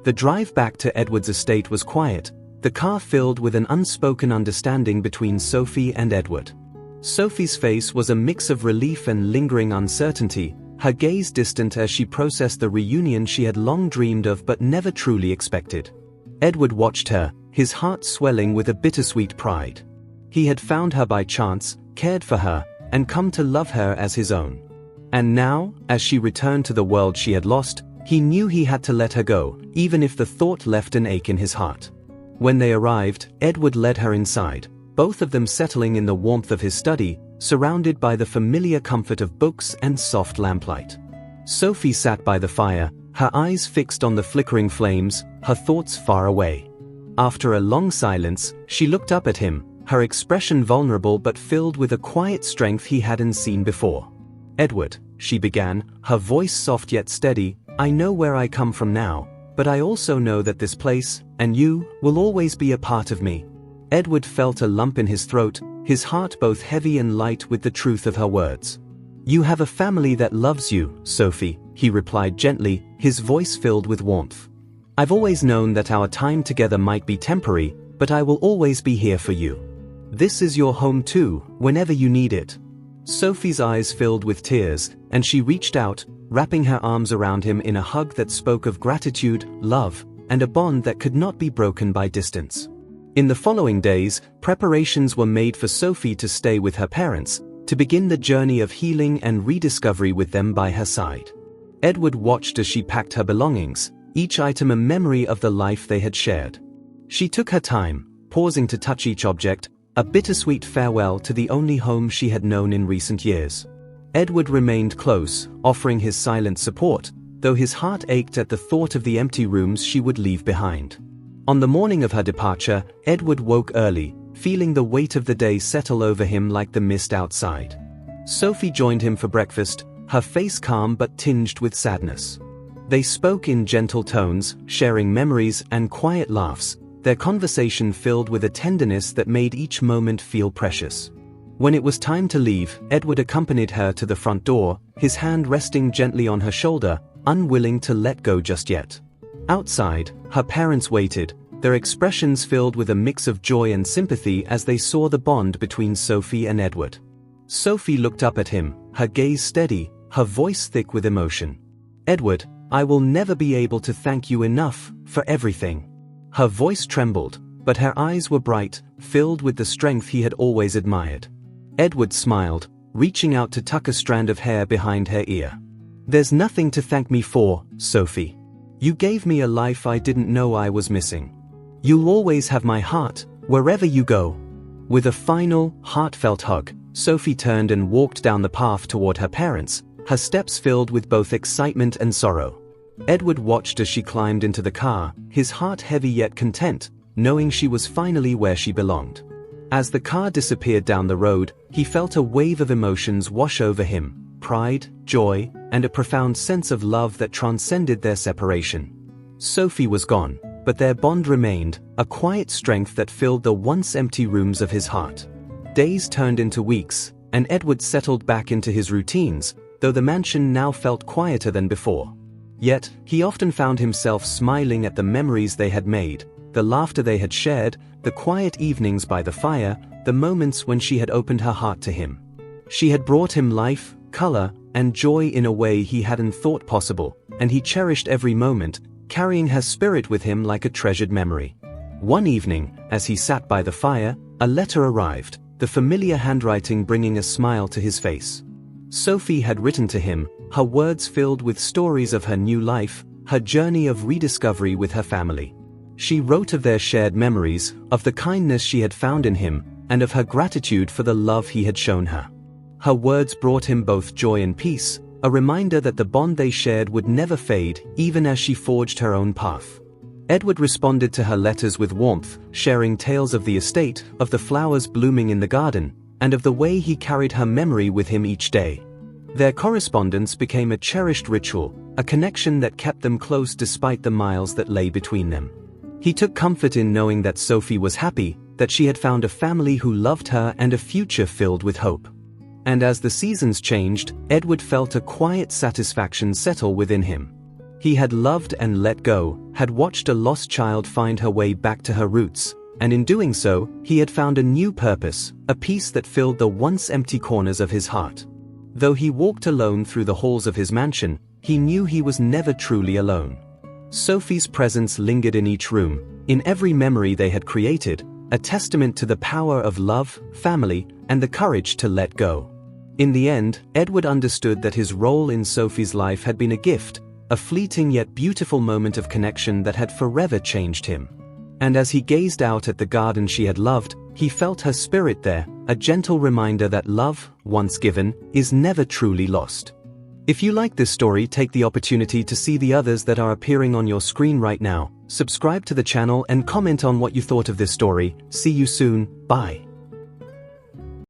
The drive back to Edward's estate was quiet, the car filled with an unspoken understanding between Sophie and Edward. Sophie's face was a mix of relief and lingering uncertainty, her gaze distant as she processed the reunion she had long dreamed of but never truly expected. Edward watched her, his heart swelling with a bittersweet pride. He had found her by chance, cared for her, and come to love her as his own. And now, as she returned to the world she had lost, He knew he had to let her go, even if the thought left an ache in his heart. When they arrived, Edward led her inside, both of them settling in the warmth of his study, surrounded by the familiar comfort of books and soft lamplight. Sophie sat by the fire, her eyes fixed on the flickering flames, her thoughts far away. After a long silence, she looked up at him, her expression vulnerable but filled with a quiet strength he hadn't seen before. "Edward," she began, her voice soft yet steady, "I know where I come from now, but I also know that this place, and you, will always be a part of me." Edward felt a lump in his throat, his heart both heavy and light with the truth of her words. "You have a family that loves you, Sophie," he replied gently, his voice filled with warmth. "I've always known that our time together might be temporary, but I will always be here for you. This is your home too, whenever you need it." Sophie's eyes filled with tears, and she reached out, wrapping her arms around him in a hug that spoke of gratitude, love, and a bond that could not be broken by distance. In the following days, preparations were made for Sophie to stay with her parents, to begin the journey of healing and rediscovery with them by her side. Edward watched as she packed her belongings, each item a memory of the life they had shared. She took her time, pausing to touch each object, a bittersweet farewell to the only home she had known in recent years. Edward remained close, offering his silent support, though his heart ached at the thought of the empty rooms she would leave behind. On the morning of her departure, Edward woke early, feeling the weight of the day settle over him like the mist outside. Sophie joined him for breakfast, her face calm but tinged with sadness. They spoke in gentle tones, sharing memories and quiet laughs, their conversation filled with a tenderness that made each moment feel precious. When it was time to leave, Edward accompanied her to the front door, his hand resting gently on her shoulder, unwilling to let go just yet. Outside, her parents waited, their expressions filled with a mix of joy and sympathy as they saw the bond between Sophie and Edward. Sophie looked up at him, her gaze steady, her voice thick with emotion. "Edward, I will never be able to thank you enough for everything." Her voice trembled, but her eyes were bright, filled with the strength he had always admired. Edward smiled, reaching out to tuck a strand of hair behind her ear. "There's nothing to thank me for, Sophie. You gave me a life I didn't know I was missing. You'll always have my heart, wherever you go." With a final, heartfelt hug, Sophie turned and walked down the path toward her parents, her steps filled with both excitement and sorrow. Edward watched as she climbed into the car, his heart heavy yet content, knowing she was finally where she belonged. As the car disappeared down the road, he felt a wave of emotions wash over him, pride, joy, and a profound sense of love that transcended their separation. Sophie was gone, but their bond remained, a quiet strength that filled the once empty rooms of his heart. Days turned into weeks, and Edward settled back into his routines, though the mansion now felt quieter than before. Yet, he often found himself smiling at the memories they had made, the laughter they had shared, the quiet evenings by the fire, the moments when she had opened her heart to him. She had brought him life, color, and joy in a way he hadn't thought possible, and he cherished every moment, carrying her spirit with him like a treasured memory. One evening, as he sat by the fire, a letter arrived, the familiar handwriting bringing a smile to his face. Sophie had written to him, her words filled with stories of her new life, her journey of rediscovery with her family. She wrote of their shared memories, of the kindness she had found in him, and of her gratitude for the love he had shown her. Her words brought him both joy and peace, a reminder that the bond they shared would never fade, even as she forged her own path. Edward responded to her letters with warmth, sharing tales of the estate, of the flowers blooming in the garden, and of the way he carried her memory with him each day. Their correspondence became a cherished ritual, a connection that kept them close despite the miles that lay between them. He took comfort in knowing that Sophie was happy, that she had found a family who loved her and a future filled with hope. And as the seasons changed, Edward felt a quiet satisfaction settle within him. He had loved and let go, had watched a lost child find her way back to her roots, and in doing so, he had found a new purpose, a peace that filled the once empty corners of his heart. Though he walked alone through the halls of his mansion, he knew he was never truly alone. Sophie's presence lingered in each room, in every memory they had created, a testament to the power of love, family, and the courage to let go. In the end, Edward understood that his role in Sophie's life had been a gift a fleeting yet beautiful moment of connection that had forever changed him. And as he gazed out at the garden she had loved, he felt her spirit there, a gentle reminder that love, once given, is never truly lost. If you like this story, take the opportunity to see the others that are appearing on your screen right now. Subscribe to the channel and comment on what you thought of this story. See you soon. Bye.